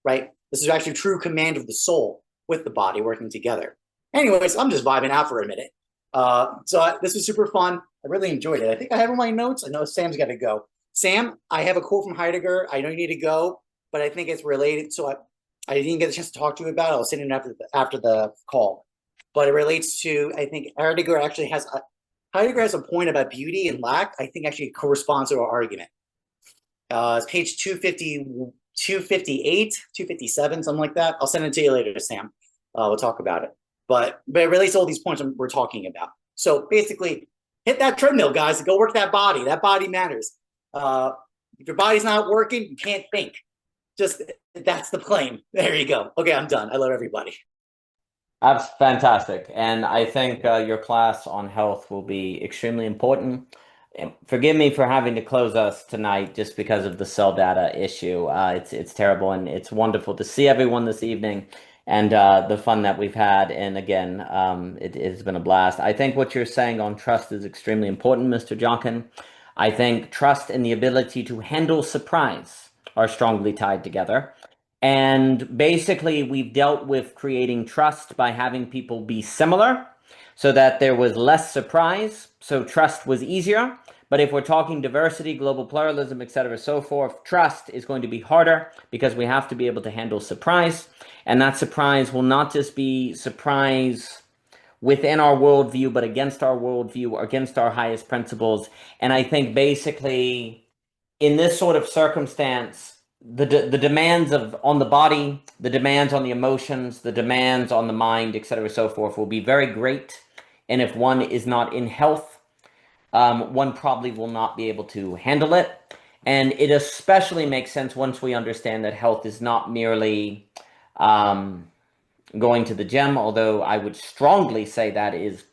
Right? This is actually true command of the soul with the body working together. Anyways, I'm just vibing out for a minute. This was super fun. I really enjoyed it. I think I have all my notes. I know Sam's got to go. Sam, I have a quote from Heidegger. I know you need to go, but I think it's related. So I didn't get a chance to talk to you about it. I'll send it after the call. But it relates to, I think Heidegger has a point about beauty and lack, I think actually corresponds to our argument. It's page 250, 258, 257, something like that. I'll send it to you later, Sam. We'll talk about it. But it relates to all these points we're talking about. So basically, hit that treadmill, guys, and go work that body. That body matters. If your body's not working, you can't think. That's the claim. There you go. Okay, I'm done. I love everybody. That's fantastic. And I think your class on health will be extremely important. Forgive me for having to close us tonight just because of the cell data issue. It's terrible, and it's wonderful to see everyone this evening and the fun that we've had. And again, it has been a blast. I think what you're saying on trust is extremely important, Mr. Jockin. I think trust and the ability to handle surprise are strongly tied together. And basically, we've dealt with creating trust by having people be similar so that there was less surprise. So trust was easier. But if we're talking diversity, global pluralism, etc., so forth, trust is going to be harder because we have to be able to handle surprise. And that surprise will not just be surprise within our worldview, but against our worldview, against our highest principles. And I think basically in this sort of circumstance, the demands on the body, the demands on the emotions, the demands on the mind, etc., so forth, will be very great. And if one is not in health, one probably will not be able to handle it. And it especially makes sense once we understand that health is not merely going to the gym, although I would strongly say that is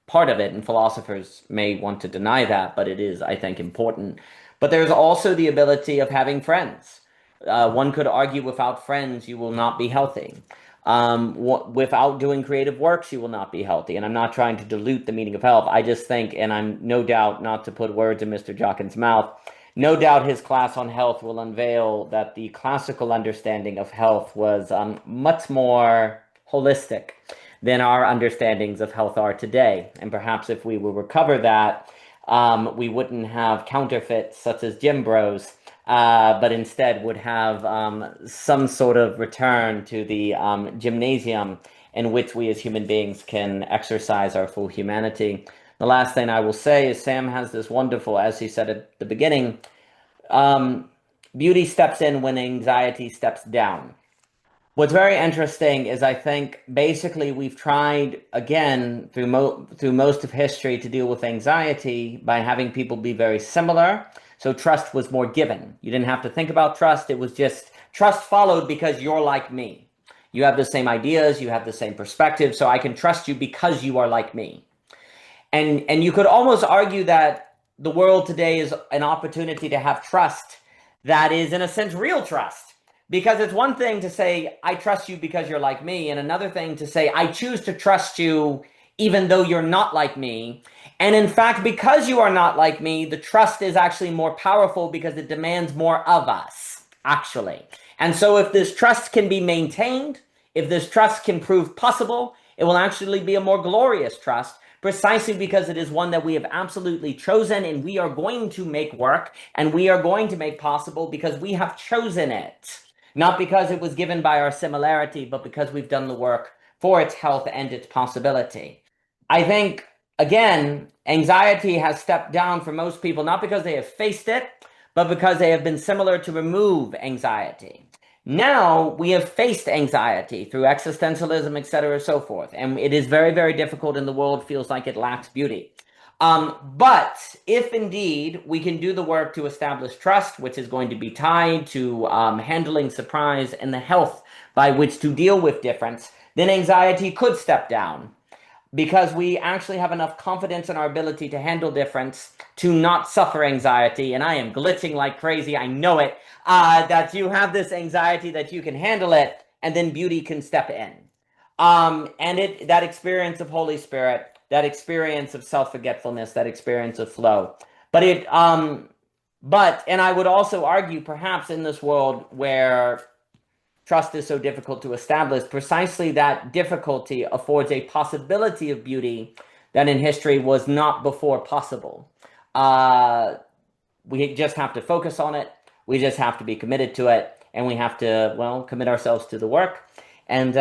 part of it, and philosophers may want to deny that, but it is, I think, important. But there's also the ability of having friends. One could argue without friends, you will not be healthy. Without doing creative works, you will not be healthy. And I'm not trying to dilute the meaning of health. I just think, and I'm no doubt, not to put words in Mr. Jockin's mouth, no doubt his class on health will unveil that the classical understanding of health was much more holistic than our understandings of health are today. And perhaps if we will recover that, we wouldn't have counterfeits such as gym bros, but instead would have some sort of return to the gymnasium in which we as human beings can exercise our full humanity. The last thing I will say is Sam has this wonderful, as he said at the beginning, beauty steps in when anxiety steps down. What's very interesting is I think basically we've tried, again, through most of history to deal with anxiety by having people be very similar. So trust was more given. You didn't have to think about trust. It was just trust followed because you're like me. You have the same ideas. You have the same perspective. So I can trust you because you are like me. And you could almost argue that the world today is an opportunity to have trust that is, in a sense, real trust. Because it's one thing to say, I trust you because you're like me, and another thing to say, I choose to trust you even though you're not like me. And in fact, because you are not like me, the trust is actually more powerful because it demands more of us, actually. And so if this trust can be maintained, if this trust can prove possible, it will actually be a more glorious trust, precisely because it is one that we have absolutely chosen and we are going to make work and we are going to make possible because we have chosen it. Not because it was given by our similarity, but because we've done the work for its health and its possibility. I think, again, anxiety has stepped down for most people, not because they have faced it, but because they have been similar to remove anxiety. Now we have faced anxiety through existentialism, etc., so forth. And it is very, very difficult and the world feels like it lacks beauty. But if indeed we can do the work to establish trust, which is going to be tied to handling surprise and the health by which to deal with difference, then anxiety could step down because we actually have enough confidence in our ability to handle difference to not suffer anxiety. And I am glitching like crazy, I know it, that you have this anxiety that you can handle it and then beauty can step in. And that experience of Holy Spirit, that experience of self-forgetfulness, that experience of flow. And I would also argue perhaps in this world where trust is so difficult to establish, precisely that difficulty affords a possibility of beauty that in history was not before possible. We just have to focus on it. We just have to be committed to it. And we have to, well, commit ourselves to the work. And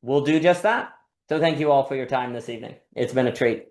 we'll do just that. So thank you all for your time this evening. It's been a treat.